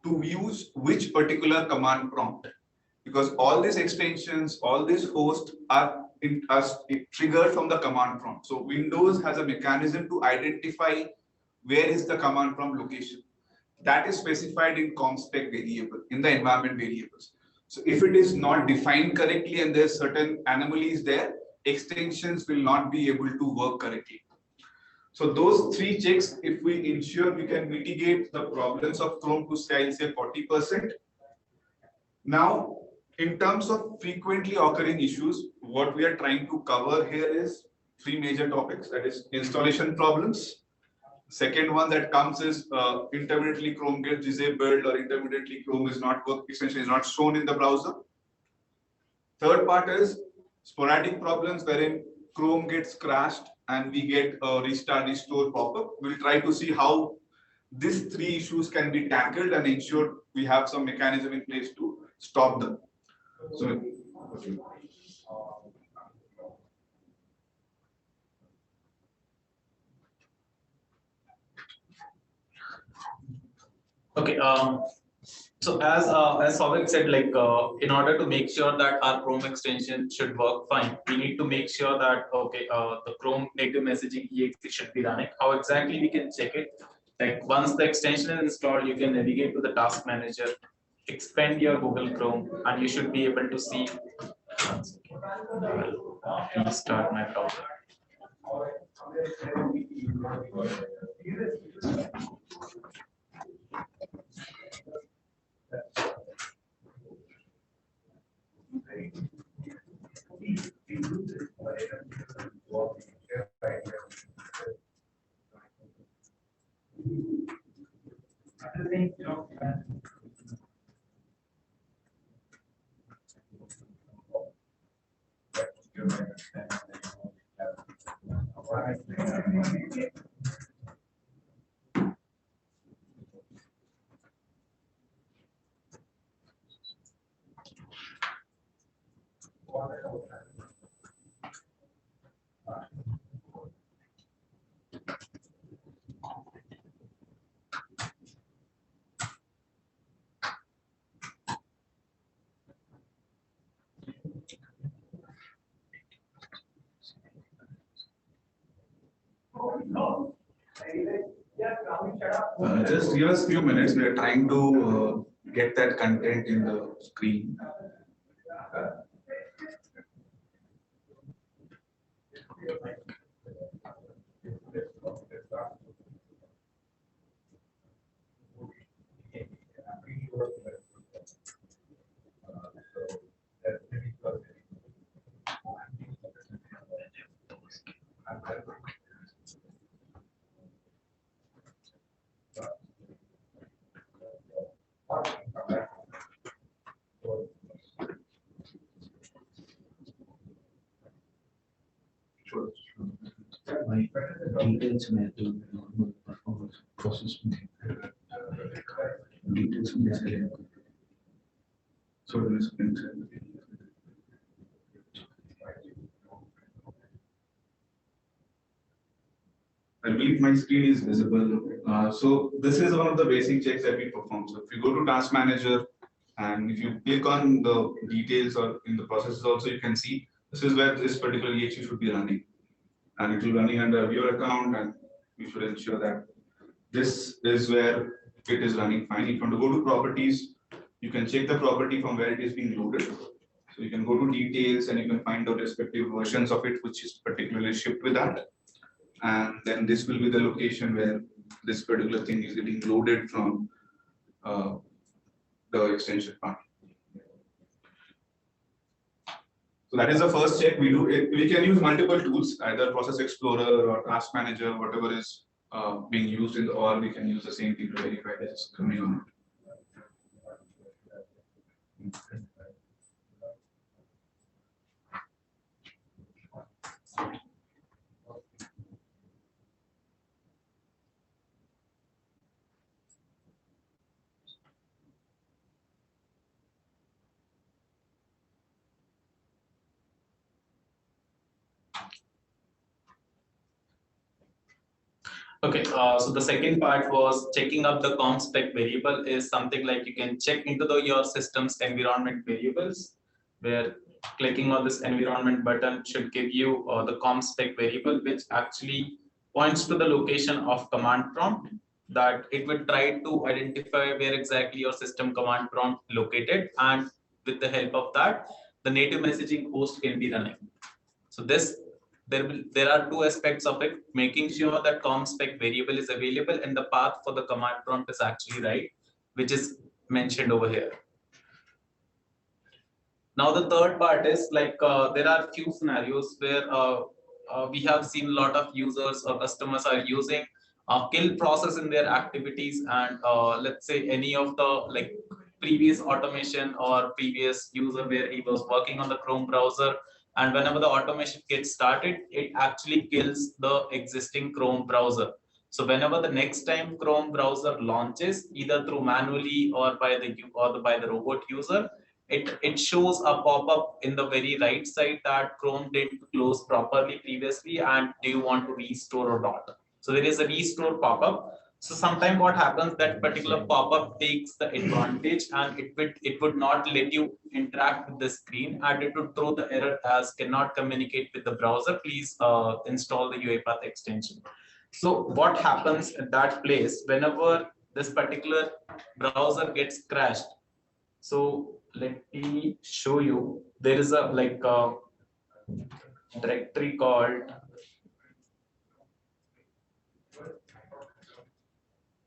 to use which particular command prompt. because all these extensions, all these hosts are triggered from the command prompt. So Windows has a mechanism to identify where is the command prompt location. That is specified in ComSpec variable, in the environment variables. So if it is not defined correctly and there's certain anomalies there, extensions will not be able to work correctly. So those three checks, if we ensure, we can mitigate the problems of Chrome to say 40%. Now, in terms of frequently occurring issues, what we are trying to cover here is three major topics. That is installation problems. Second one that comes is intermittently Chrome gets disabled or intermittently Chrome is not extension is not shown in the browser. Third part is sporadic problems wherein Chrome gets crashed and we get a restart, restore pop-up. We'll try to see how these three issues can be tackled and ensure we have some mechanism in place to stop them. So, okay. So as Souvik said, like in order to make sure that our Chrome extension should work fine, we need to make sure that the Chrome native messaging exe should be running. How exactly we can check it? Like once the extension is installed, you can navigate to the task manager, expand your Google Chrome, and you should be able to see. Restart my browser. Just give us a few minutes. We are trying to get that content in the screen. Details में तो normal performance process में details में ऐसे I believe my screen is visible. So this is one of the basic checks that we perform. So if you go to Task Manager and if you click on the details or in the processes also, you can see this is where this particular exe should be running. And it will be running under your account, and you should ensure that this is where it is running fine. If you want to go to properties, you can check the property from where it is being loaded. So you can go to details and you can find out respective versions of it, which is particularly shipped with that. And then this will be the location where this particular thing is getting loaded from the extension part. So that is the first check we do. We can use multiple tools, either Process Explorer or Task Manager, whatever is being used in the, or we can use the same thing to verify that it's coming on. Okay, so the second part was checking up the com spec variable is something like you can check into your system's environment variables, where clicking on this environment button should give you the com spec variable, which actually points to the location of command prompt, that it will try to identify where exactly your system command prompt located, and with the help of that, the native messaging host can be running. So there are two aspects of it: making sure that com spec variable is available and the path for the command prompt is actually right, which is mentioned over here. Now the third part is like there are few scenarios where we have seen a lot of users or customers are using kill process in their activities, and let's say any of the like previous automation or previous user where he was working on the Chrome browser, and whenever the automation gets started, it actually kills the existing Chrome browser. So whenever the next time Chrome browser launches, either through manually or by the robot user, it shows a pop-up in the very right side that Chrome didn't close properly previously, and do you want to restore or not? So there is a restore pop-up. So sometimes what happens, that particular pop-up takes the advantage and it would not let you interact with the screen, and it would throw the error as cannot communicate with the browser. Please install the UiPath extension. So what happens at that place whenever this particular browser gets crashed? So let me show you. There is a like a directory called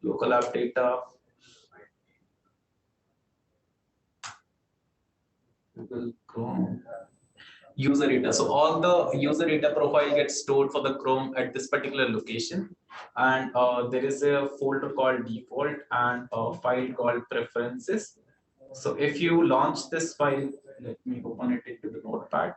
local app data, Google Chrome, user data. So all the user data profile gets stored for the Chrome at this particular location, and there is a folder called default and a file called preferences. So if you launch this file, let me open it into the notepad.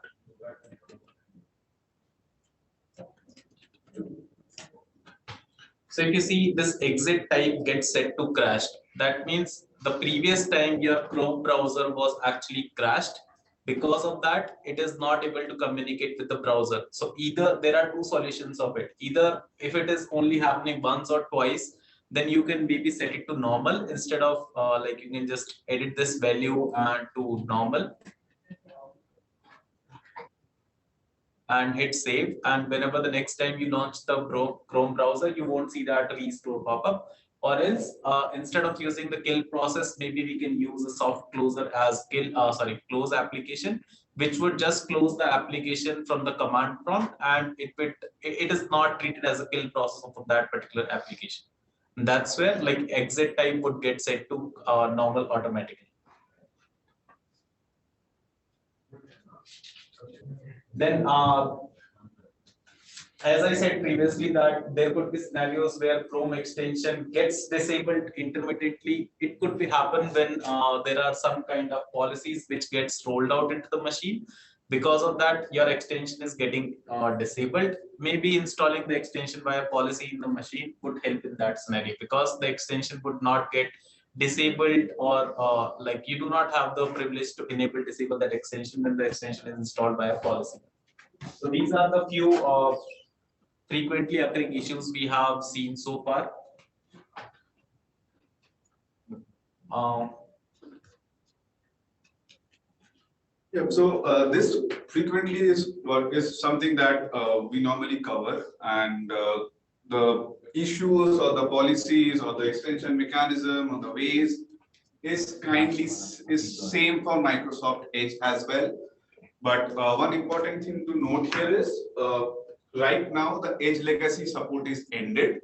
So if you see, this exit type gets set to crashed. That means the previous time your Chrome browser was actually crashed. Because of that, it is not able to communicate with the browser. So either there are two solutions of it. Either if it is only happening once or twice, then you can maybe set it to normal instead of like you can just edit this value to normal and hit save. And whenever the next time you launch the Chrome browser, you won't see that restore pop-up. Or else, instead of using the kill process, maybe we can use a soft closer as close application, which would just close the application from the command prompt, and it is not treated as a kill process of that particular application. And that's where like exit type would get set to normal automatically. Then as I said previously, that there could be scenarios where Chrome extension gets disabled intermittently. It could be happen when there are some kind of policies which gets rolled out into the machine. Because of that, your extension is getting disabled. Maybe installing the extension via policy in the machine would help in that scenario, because the extension would not get disabled, or like you do not have the privilege to enable disable that extension when the extension is installed by a policy. So these are the few frequently occurring issues we have seen so far. Yeah, so this frequently is something that we normally cover, and the issues or the policies or the extension mechanism or the ways is same for Microsoft Edge as well. But one important thing to note here is right now the Edge legacy support is ended,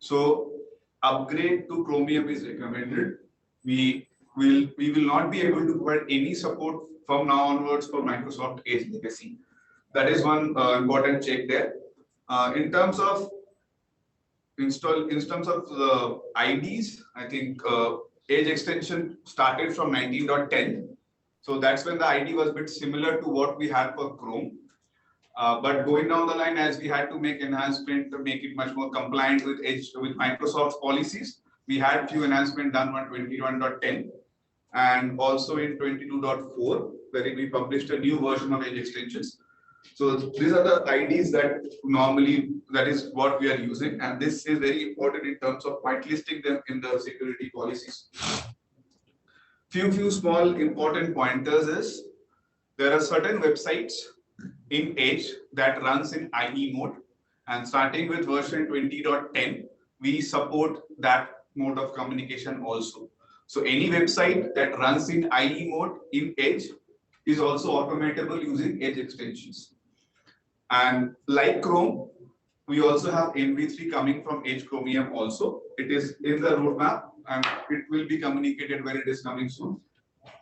so upgrade to Chromium is recommended. We will not be able to provide any support from now onwards for Microsoft Edge legacy. That is one important check there. In terms of the IDs, I think Edge extension started from 19.10. So that's when the ID was a bit similar to what we had for Chrome. But going down the line, as we had to make enhancement to make it much more compliant with Edge, with Microsoft's policies, we had few enhancements done on 21.10 and also in 22.4, where we published a new version of Edge extensions. So these are the IDs that normally, that is what we are using. And this is very important in terms of whitelisting them in the security policies. Few small important pointers is, there are certain websites in Edge that runs in IE mode. And starting with version 20.10, we support that mode of communication also. So any website that runs in IE mode in Edge is also automatable using Edge extensions. And like Chrome, we also have MV3 coming from Edge Chromium also. It is in the roadmap and it will be communicated when it is coming soon.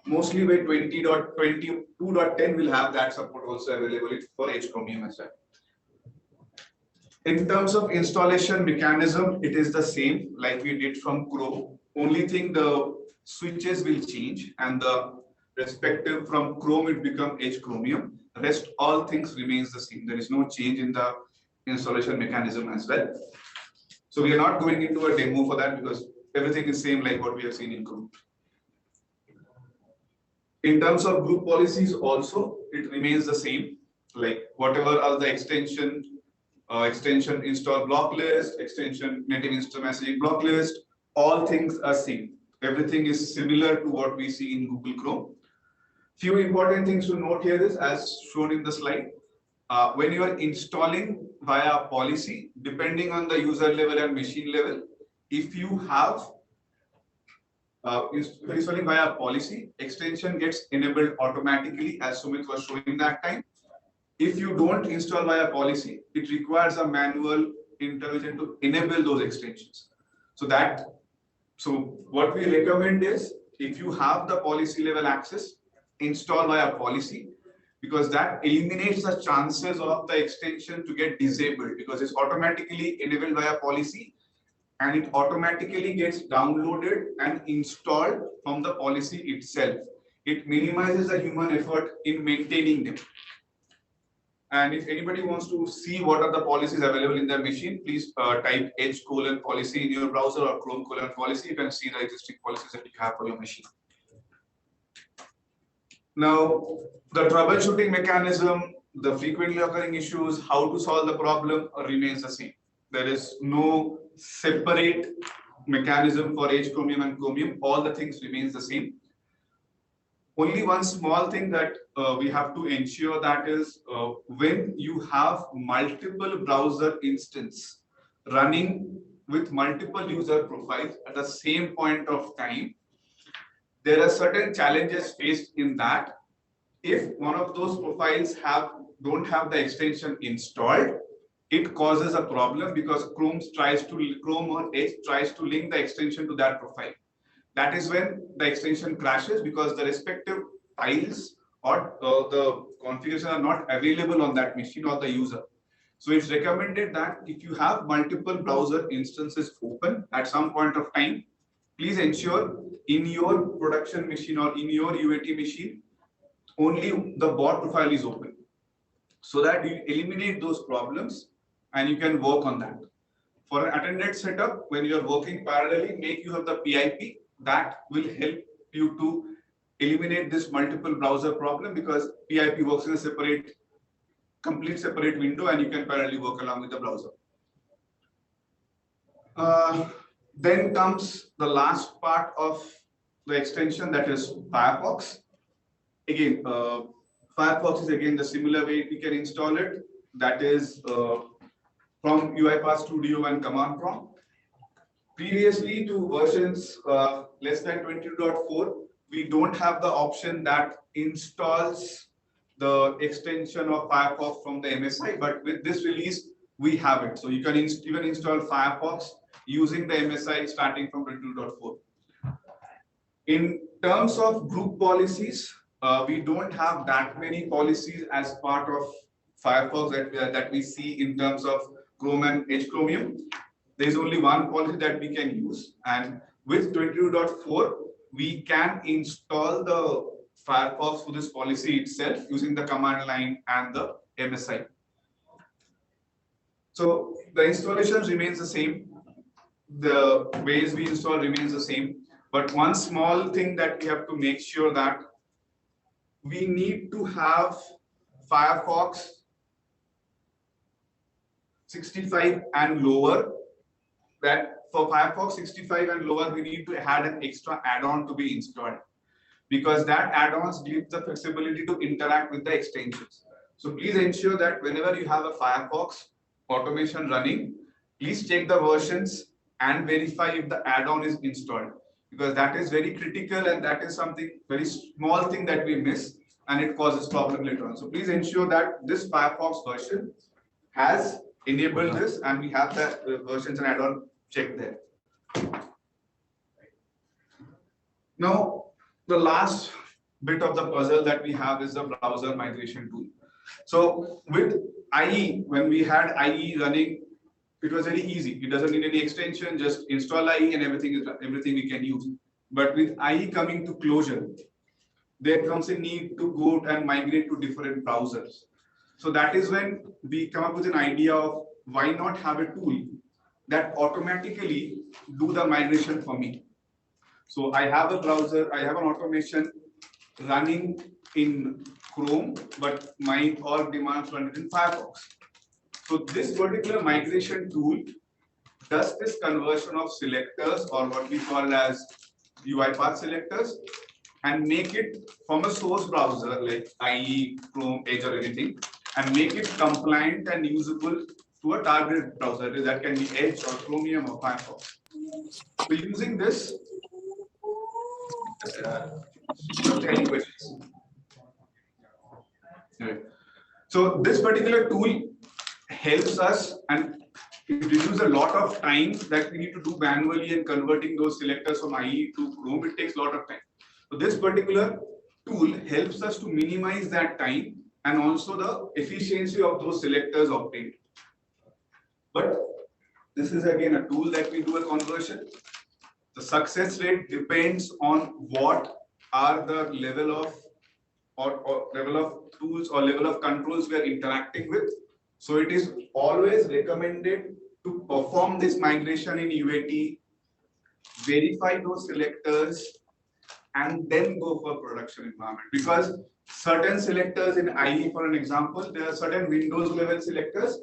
Mostly by 20.22.10 will have that support also available for Edge Chromium as well. In terms of installation mechanism, it is the same like we did from Chrome. Only thing, the switches will change and the respective from Chrome it become Edge Chromium. Rest all things remains the same. There is no change in the installation mechanism as well. So we are not going into a demo for that because everything is same like what we have seen in Chrome. In terms of group policies also, it remains the same. Like whatever are the extension install block list, extension native install messaging block list, all things are same. Everything is similar to what we see in Google Chrome. Few important things to note here is, as shown in the slide, when you are installing via policy, depending on the user level and machine level, if you have installing via policy, extension gets enabled automatically, as Sumit was showing that time. If you don't install via policy, it requires a manual intervention to enable those extensions. So what we recommend is, if you have the policy level access, install via policy, because that eliminates the chances of the extension to get disabled, because it's automatically enabled via policy and it automatically gets downloaded and installed from the policy itself. It minimizes the human effort in maintaining them. And if anybody wants to see what are the policies available in their machine, please type Edge:policy in your browser or Chrome:policy. You can see the existing policies that you have for your machine. Now, the troubleshooting mechanism, the frequently occurring issues, how to solve the problem remains the same. There is no separate mechanism for Edge Chromium and Chromium. All the things remains the same. Only one small thing that we have to ensure, that is when you have multiple browser instances running with multiple user profiles at the same point of time, there are certain challenges faced in that. If one of those profiles don't have the extension installed, it causes a problem because Chrome or Edge tries to link the extension to that profile. That is when the extension crashes, because the respective files or the configuration are not available on that machine or the user. So it's recommended that if you have multiple browser instances open at some point of time, please ensure in your production machine or in your UAT machine, only the bot profile is open, so that you eliminate those problems and you can work on that. For an attended setup, when you are working parallelly, make use of the PIP. That will help you to eliminate this multiple browser problem, because PIP works in a complete separate window and you can parallelly work along with the browser. Then comes the last part of the extension, that is Firefox. Again, Firefox is again the similar way we can install it. That is from UiPath Studio and command prompt. Previously to versions less than 22.4, we don't have the option that installs the extension of Firefox from the MSI, but with this release, we have it. So you can even install Firefox using the MSI starting from 22.4. In terms of group policies, we don't have that many policies as part of Firefox that we see in terms of Chrome and Edge Chromium. There is only one policy that we can use, and with 22.4, we can install the Firefox for this policy itself using the command line and the MSI. So the installation remains the same. The ways we install remains the same. But one small thing that we have to make sure that we need to have Firefox 65 and lower, that for Firefox 65 and lower, we need to add an extra add-on to be installed, because that add-ons gives the flexibility to interact with the extensions. So please ensure that whenever you have a Firefox automation running, please check the versions and verify if the add-on is installed, because that is very critical and that is something very small thing that we miss and it causes problem later on. So please ensure that this Firefox version has enabled this and we have the versions and add-on checked there. Now, the last bit of the puzzle that we have is the browser migration tool. So with IE, when we had IE running, it was very easy. It doesn't need any extension, just install IE and everything we can use. But with IE coming to closure, there comes a need to go and migrate to different browsers. So that is when we come up with an idea of why not have a tool that automatically do the migration for me. So I have a browser, I have an automation running in Chrome, but my all demands run in Firefox. So this particular migration tool does this conversion of selectors, or what we call as UiPath selectors, and make it from a source browser like IE, Chrome, Edge or anything, and make it compliant and usable to a target browser. That can be Edge or Chromium or Firefox. So using this, any questions? Okay. So this particular tool helps us, and it reduces a lot of time that we need to do manually and converting those selectors from IE to Chrome. It takes a lot of time. So this particular tool helps us to minimize that time and also the efficiency of those selectors obtained. But this is again a tool that we do a conversion. The success rate depends on what are the level of or level of tools or level of controls we are interacting with. So it is always recommended to perform this migration in UAT, verify those selectors, and then go for production environment. Because certain selectors in IE, for an example, there are certain Windows level selectors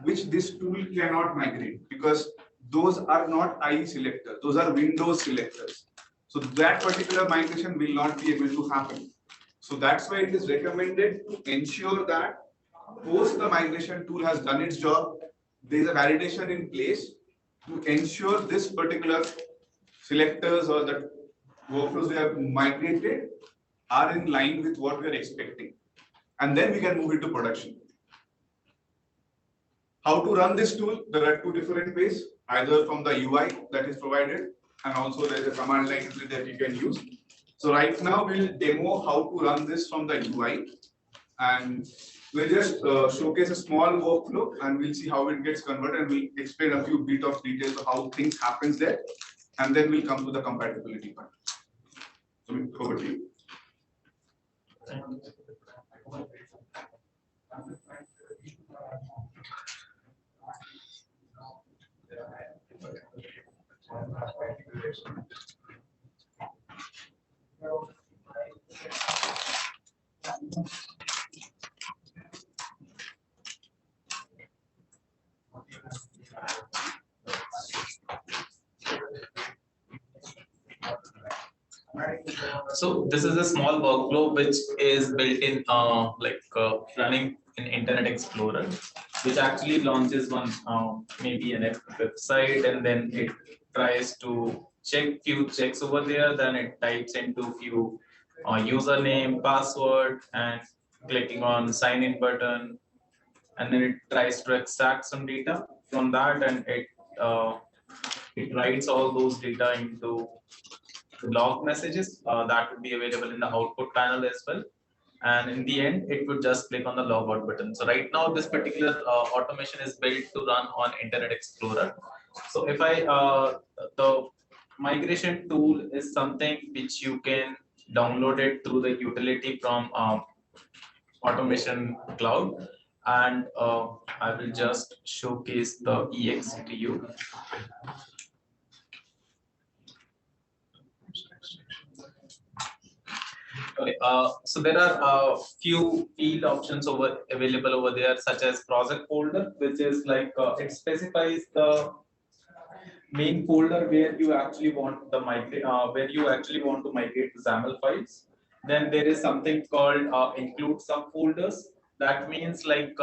which this tool cannot migrate, because those are not IE selectors, those are Windows selectors. So that particular migration will not be able to happen. So that's why it is recommended to ensure that post the migration tool has done its job, there is a validation in place to ensure this particular selectors or the workflows we have migrated are in line with what we are expecting. And then we can move into production. How to run this tool? There are two different ways, either from the UI that is provided, and also there is a command line that you can use. So right now we'll demo how to run this from the UI, and we'll just showcase a small workflow and we'll see how it gets converted, and we'll explain a few bit of details of how things happens there, and then we'll come to the compatibility part. So over to you. So this is a small workflow which is built in running in Internet Explorer, which actually launches one maybe an website, and then it tries to check few checks over there. Then it types into few username, password, and clicking on sign in button, and then it tries to extract some data from that, and it writes all those data into log messages that would be available in the output panel as well. And in the end, it would just click on the logout button. So right now, this particular automation is built to run on Internet Explorer. So if the migration tool is something which you can download it through the utility from Automation Cloud. And I will just showcase the EX to you. Okay, so there are a few field options available over there, such as project folder, which is like it specifies the main folder where you actually want the to migrate the XAML files. Then there is something called include subfolders. That means like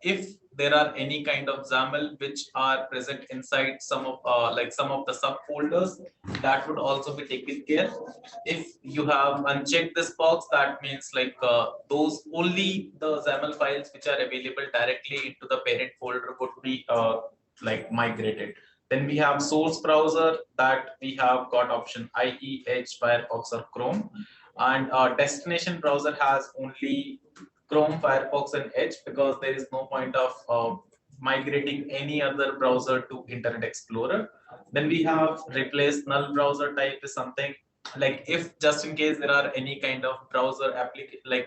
if there are any kind of XAML which are present inside some of the subfolders, that would also be taken care. If you have unchecked this box, that means like those only the XAML files which are available directly into the parent folder would be like migrated. Then we have source browser, that we have got option IE, Edge, Firefox or Chrome. And destination browser has only Chrome, Firefox and Edge, because there is no point of migrating any other browser to Internet Explorer. Then we have replace null browser type is something like if just in case there are any kind of browser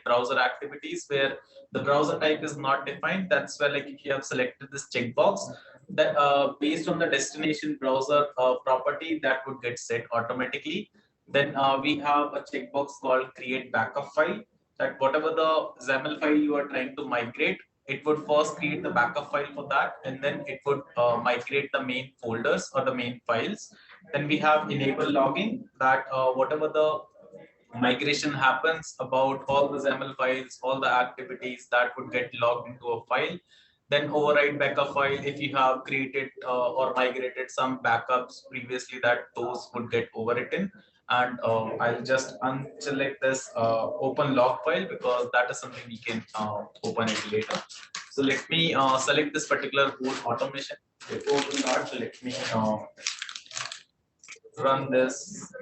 browser activities where the browser type is not defined, that's where like if you have selected this checkbox, that based on the destination browser property, that would get set automatically. Then we have a checkbox called create backup file, that whatever the XAML file you are trying to migrate, it would first create the backup file for that, and then it would migrate the main folders or the main files. Then we have enable logging, that whatever the migration happens about all the XAML files, all the activities, that would get logged into a file. Then override backup file, if you have created or migrated some backups previously, that those would get overwritten. And I'll just unselect this open log file, because that is something we can open it later. So let me select this particular code automation. Before we start, let me run this.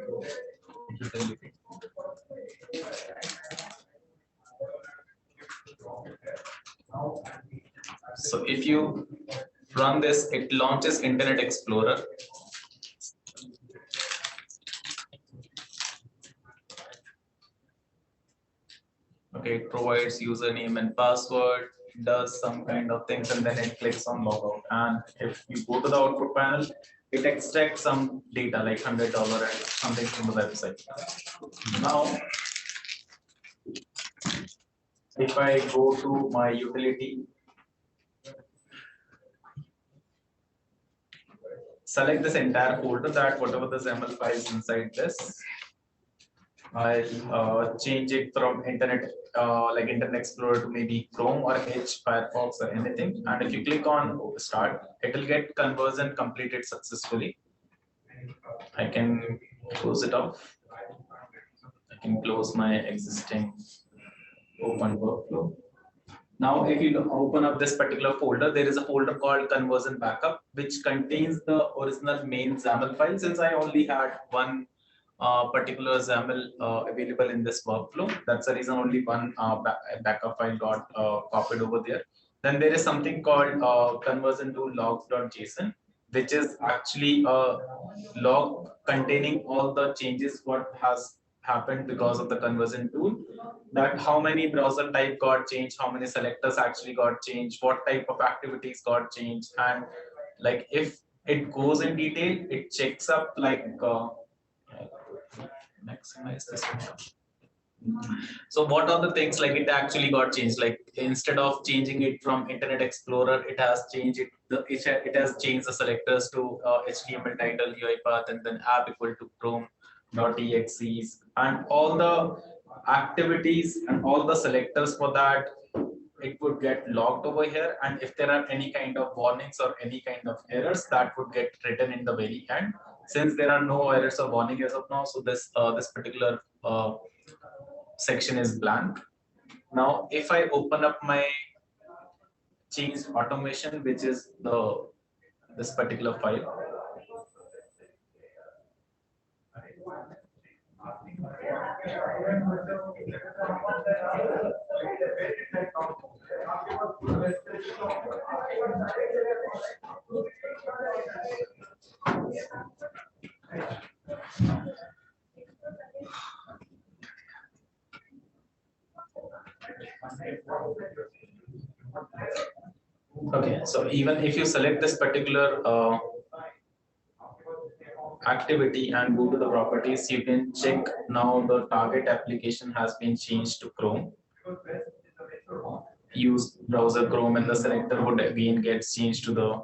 So if you run this, it launches Internet Explorer. Okay, it provides username and password, does some kind of things, and then it clicks on logout. And if you go to the output panel, it extracts some data like $100 and something from the website. Now, if I go to my utility, select this entire folder, that whatever the XAML files inside this, I'll change it from Internet Explorer to maybe Chrome or Edge, Firefox or anything. And if you click on start, it will get conversion completed successfully. I can close it off. I can close my existing open workflow. Now, if you open up this particular folder, there is a folder called conversion backup, which contains the original main XAML file. Since I only had one particular XAML available in this workflow, that's the reason only one backup file got copied over there. Then there is something called conversion to logs.json, which is actually a log containing all the changes what has happened because of the conversion tool, that how many browser type got changed, how many selectors actually got changed, what type of activities got changed, and like if it goes in detail, it checks up like maximize this one. So what are the things like it actually got changed? Like instead of changing it from Internet Explorer, it has changed it. It has changed the selectors to HTML title, UiPath, and then app equal to Chrome.exes, and all the activities and all the selectors for that, it would get logged over here. And if there are any kind of warnings or any kind of errors, that would get written in the very end. Since there are no errors or warning as of now, so this particular section is blank. Now, if I open up my change automation, which is this particular file. Okay, so even if you select this particular activity and go to the properties, you can check now the target application has been changed to Chrome. Use browser Chrome and the selector would again get changed to the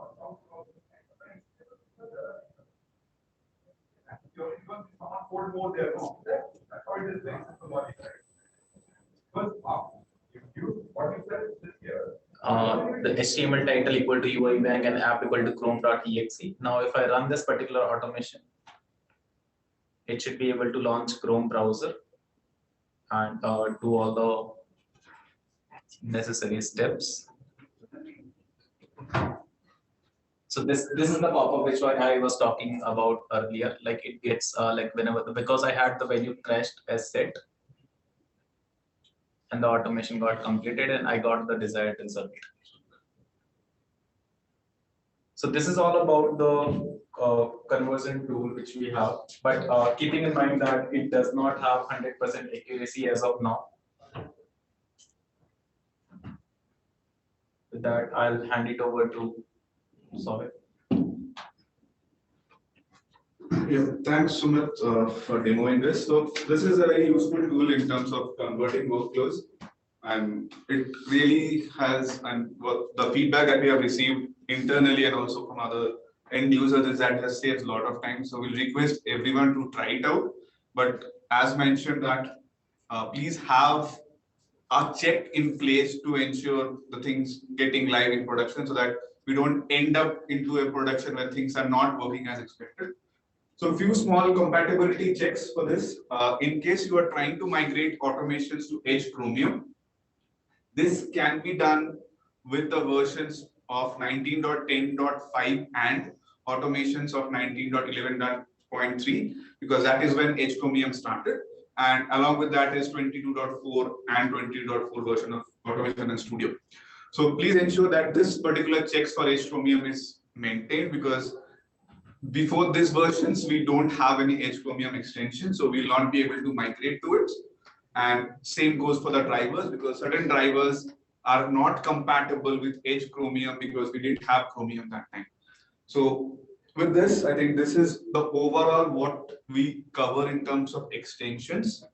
the HTML title equal to UI bank and app equal to chrome.exe. Now, if I run this particular automation, it should be able to launch Chrome browser and do all the necessary steps. So this is the pop-up which I was talking about earlier. Like it gets like whenever, because I had the value crashed as set, and the automation got completed and I got the desired result. So this is all about the conversion tool which we have, but keeping in mind that it does not have 100% accuracy as of now. With that, I'll hand it over to Souvik. Yeah, thanks, Sumit, for demoing this. So this is a very useful tool in terms of converting workflows, and it really has, and what the feedback that we have received internally and also from other end users is that it saves a lot of time. So we'll request everyone to try it out. But as mentioned that please have a check in place to ensure the things getting live in production so that we don't end up into a production where things are not working as expected. So a few small compatibility checks for this. In case you are trying to migrate automations to Edge Chromium, this can be done with the versions of 19.10.5 and automations of 19.11.3 because that is when Edge Chromium started. And along with that is 22.4 and 22.4 version of Automation and Studio. So please ensure that this particular checks for Edge Chromium is maintained because before these versions, we don't have any Edge Chromium extension, so we'll not be able to migrate to it. And same goes for the drivers because certain drivers are not compatible with Edge Chromium because we didn't have Chromium that time. So with this, I think this is the overall what we cover in terms of extensions.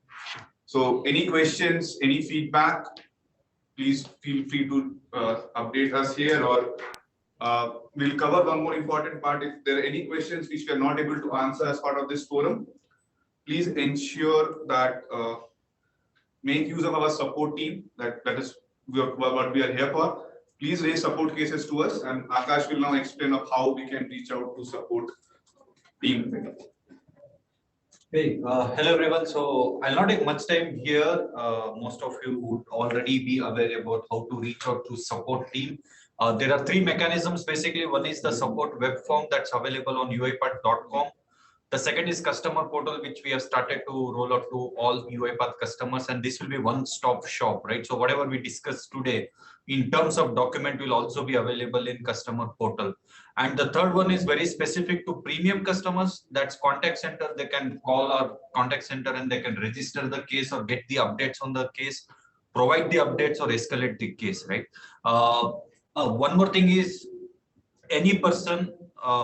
So any questions, any feedback, please feel free to update us here or we'll cover one more important part. If there are any questions which we are not able to answer as part of this forum, please ensure that make use of our support team. That is what we are here for. Please raise support cases to us, and Akash will now explain of how we can reach out to support team. Hey, hello everyone. So I'll not take much time here. Most of you would already be aware about how to reach out to support team. There are three mechanisms basically. One is the support web form that's available on UiPath.com. The second is customer portal, which we have started to roll out to all UiPath customers, and this will be one-stop shop, right? So whatever we discussed today in terms of document will also be available in customer portal. And the third one is very specific to premium customers. That's contact center. They can call our contact center and they can register the case or get the updates on the case, provide the updates or escalate the case, right? One more thing is any person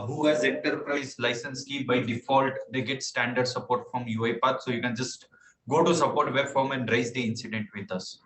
who has enterprise license key by default, they get standard support from UiPath. So you can just go to support web form and raise the incident with us.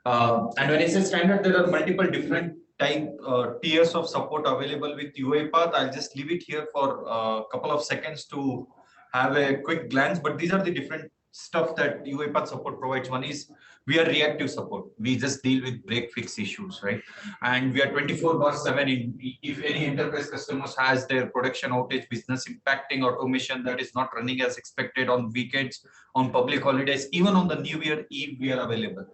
And when I say standard, there are multiple different tiers of support available with UiPath. I'll just leave it here for a couple of seconds to have a quick glance, but these are the different stuff that UiPath support provides. One is we are reactive support. We just deal with break fix issues, right? And we are 24/7. If any enterprise customers has their production outage, business impacting automation that is not running as expected on weekends, on public holidays, even on the New Year Eve, we are available.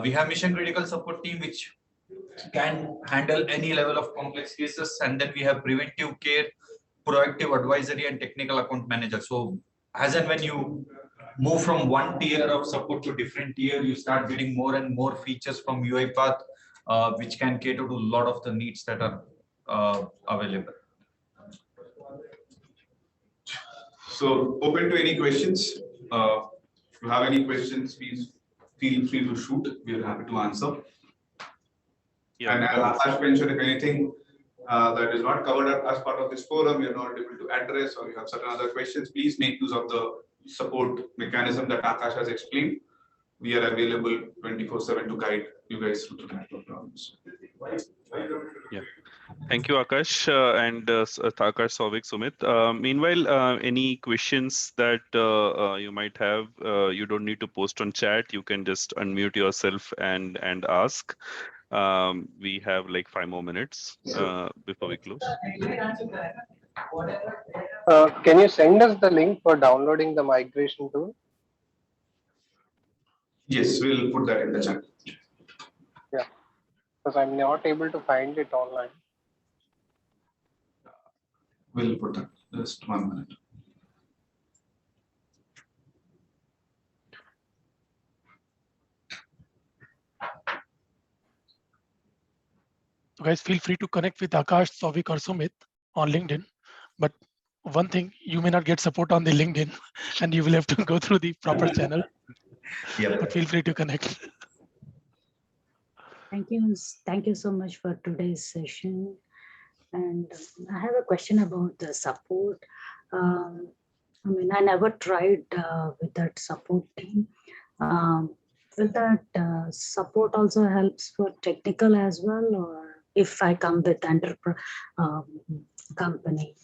We have mission critical support team, which can handle any level of complex cases. And then we have preventive care, proactive advisory, and technical account manager. So as and when you move from one tier of support to different tier, you start getting more and more features from UiPath, which can cater to a lot of the needs that are available. So open to any questions. If you have any questions, please feel free to shoot. We are happy to answer. Yeah, and as Akash mentioned, if anything that is not covered up as part of this forum, you're not able to address, or you have certain other questions, please make use of the support mechanism that Akash has explained. We are available 24/7 to guide you guys through the problems. Yeah. Thank you, Akash and Akash, Souvik, Sumit. Meanwhile, any questions that you might have, you don't need to post on chat. You can just unmute yourself and ask. We have like 5 more minutes before we close. Can you send us the link for downloading the migration tool? Yes, we'll put that in the chat. Yeah, because I'm not able to find it online. We'll put that. Just 1 minute. Guys, feel free to connect with Akash, Souvik, or Sumit on LinkedIn. But one thing, you may not get support on the LinkedIn, and you will have to go through the proper channel. Yeah. But feel free to connect. Thank you so much for today's session. And I have a question about the support. I mean, I never tried with that support team. Will that support also helps for technical as well, or if I come with enterprise company?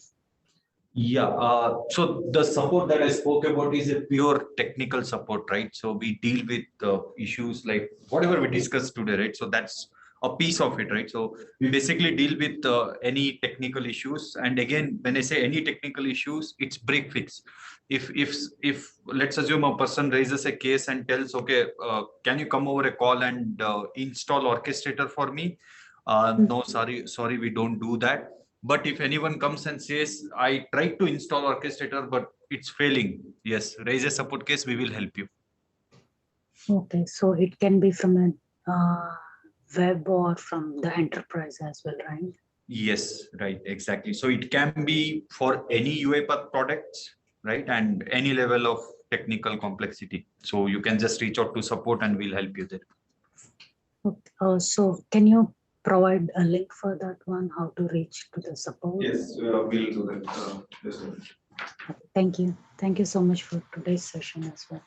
Yeah, so the support that I spoke about is a pure technical support, right? So we deal with issues like whatever we discussed today, right? So that's a piece of it, right? So we basically deal with any technical issues. And again, when I say any technical issues, it's break fix. If let's assume a person raises a case and tells, okay, can you come over a call and install orchestrator for me? No, sorry, we don't do that. But if anyone comes and says, I tried to install orchestrator, but it's failing. Yes, raise a support case, we will help you. Okay, so it can be from a web or from the enterprise as well, right? Yes, right, exactly. So it can be for any UiPath products, right? And any level of technical complexity. So you can just reach out to support and we'll help you there. Okay. So can you provide a link for that one, how to reach to the support? Yes, we'll do that. Yes, Thank you. Thank you so much for today's session as well.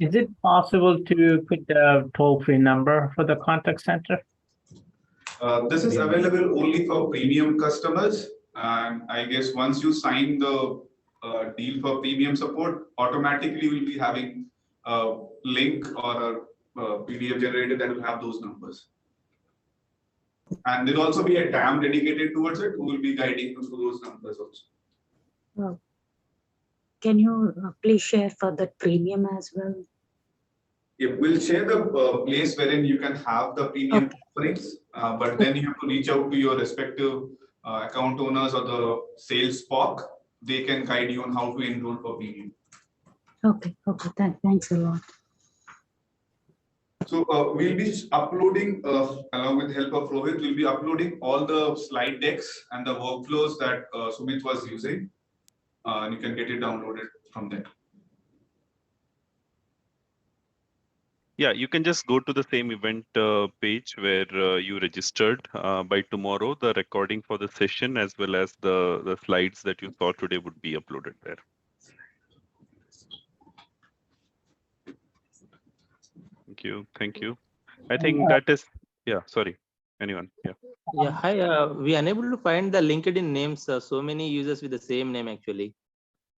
Is it possible to put the toll-free number for the contact center? This is available only for premium customers. And I guess once you sign the deal for premium support, automatically we'll be having a link or a PDF generated that will have those numbers. And there'll also be a TAM dedicated towards it who will be guiding you through those numbers also. Can you please share for the premium as well? Yeah, we'll share the place wherein you can have the premium offerings, but then you have to reach out to your respective account owners or the sales POC. They can guide you on how to enroll for premium. Okay, thanks a lot. So we'll be uploading, along with the help of Rohit, we'll be uploading all the slide decks and the workflows that Sumit was using. And you can get it downloaded from there. Yeah, you can just go to the same event page where you registered. By tomorrow, the recording for the session as well as the slides that you saw today would be uploaded there. Thank you. I think that is, yeah, sorry, anyone, yeah. Yeah, hi, we are unable to find the LinkedIn names, so many users with the same name actually.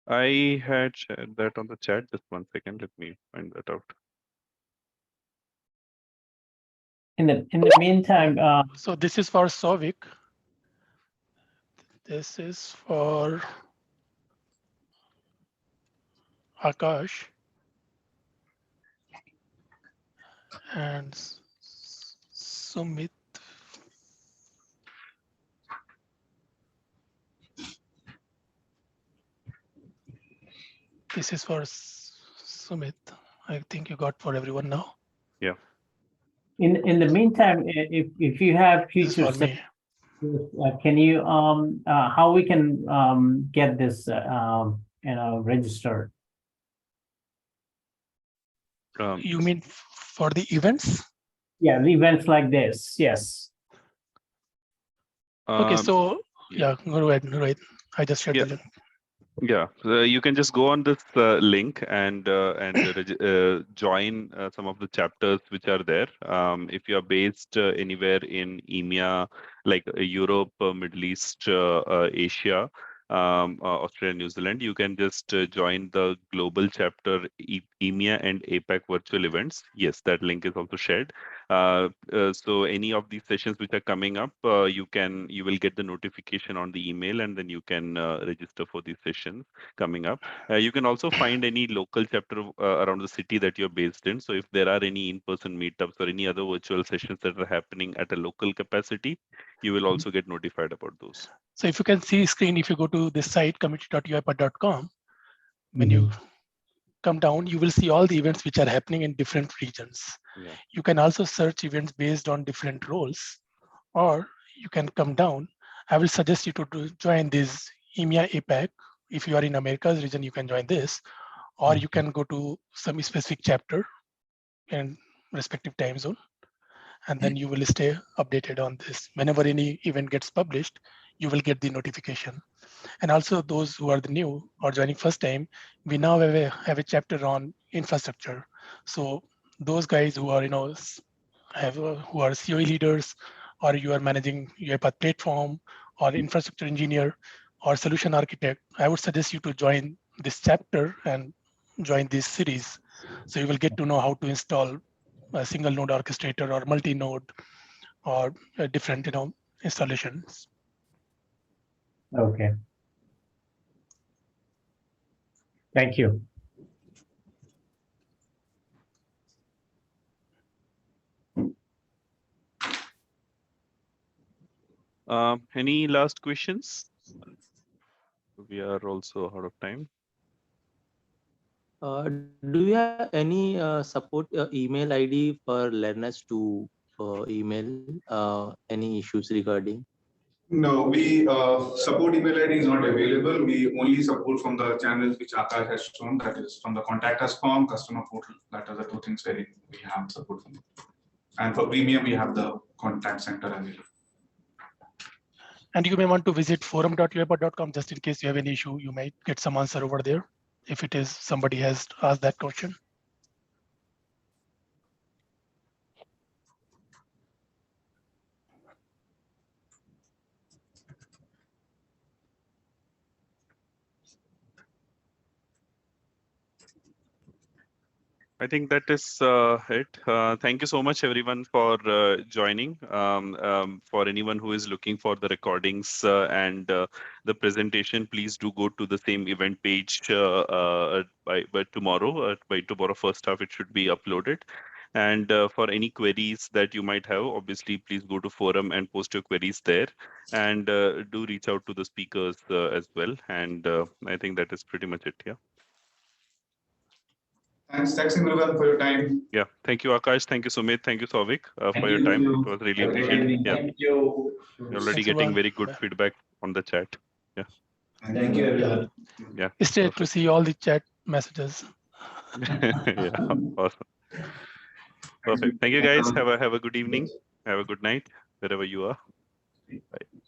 I had shared that on the chat, just 1 second, let me find that out. In the meantime, so this is for Souvik. This is for Akash. And Sumit. This is for Sumit. I think you got for everyone now. Yeah. in the meantime, if you have future, can you how we can get this registered? You mean for the events? Yeah, the events like this, yes. Okay, so yeah, go ahead. Right. I just shared the link. Yeah, you can just go on this link and join some of the chapters which are there. If you are based anywhere in EMEA, like Europe, Middle East, Asia, Australia, New Zealand, you can just join the global chapter EMEA and APAC virtual events. Yes, that link is also shared. So any of these sessions which are coming up, you will get the notification on the email, and then you can register for these sessions coming up. You can also find any local chapter around the city that you're based in. So if there are any in-person meetups or any other virtual sessions that are happening at a local capacity, you will also get notified about those. So if you can see screen, if you go to this site, community.uipath.com, when you come down, you will see all the events which are happening in different regions. Yeah. You can also search events based on different roles, or you can come down. I will suggest you to join this EMEA APAC. If you are in Americas region, you can join this, or you can go to some specific chapter in respective time zone, and then you will stay updated on this. Whenever any event gets published, you will get the notification. And also those who are the new or joining first time, we now have a chapter on infrastructure. So those guys who are, who are COE leaders, or you are managing UiPath platform, or infrastructure engineer, or solution architect, I would suggest you to join this chapter and join this series. So you will get to know how to install a single node orchestrator or multi-node or different, installations. Okay. Thank you. Any last questions? We are also out of time. Do you have any support email ID for learners to email any issues regarding? No, we support email ID is not available. We only support from the channels which Akash has shown, that is from the contact us form, customer portal. That are the two things where we have support from. And for premium, we have the contact center available. And you may want to visit forum.uipath.com just in case you have any issue. You might get some answer over there if it is somebody has asked that question. I think that is it. Thank you so much, everyone, for joining. For anyone who is looking for the recordings and the presentation, please do go to the same event page by tomorrow. By tomorrow first half, it should be uploaded. And for any queries that you might have, obviously, please go to forum and post your queries there. And do reach out to the speakers as well. And I think that is pretty much it. Yeah. Thanks, everyone, for your time. Yeah, thank you, Akash. Thank you, Sumit. Thank you, Souvik, for your time. It was really appreciated. Yeah. Thank you. You're already getting very good feedback on the chat. Yeah. Thank you, everyone. Yeah. Stay to see all the chat messages. Yeah, awesome. Perfect. Thank you, guys. Have a good evening. Have a good night wherever you are. Bye.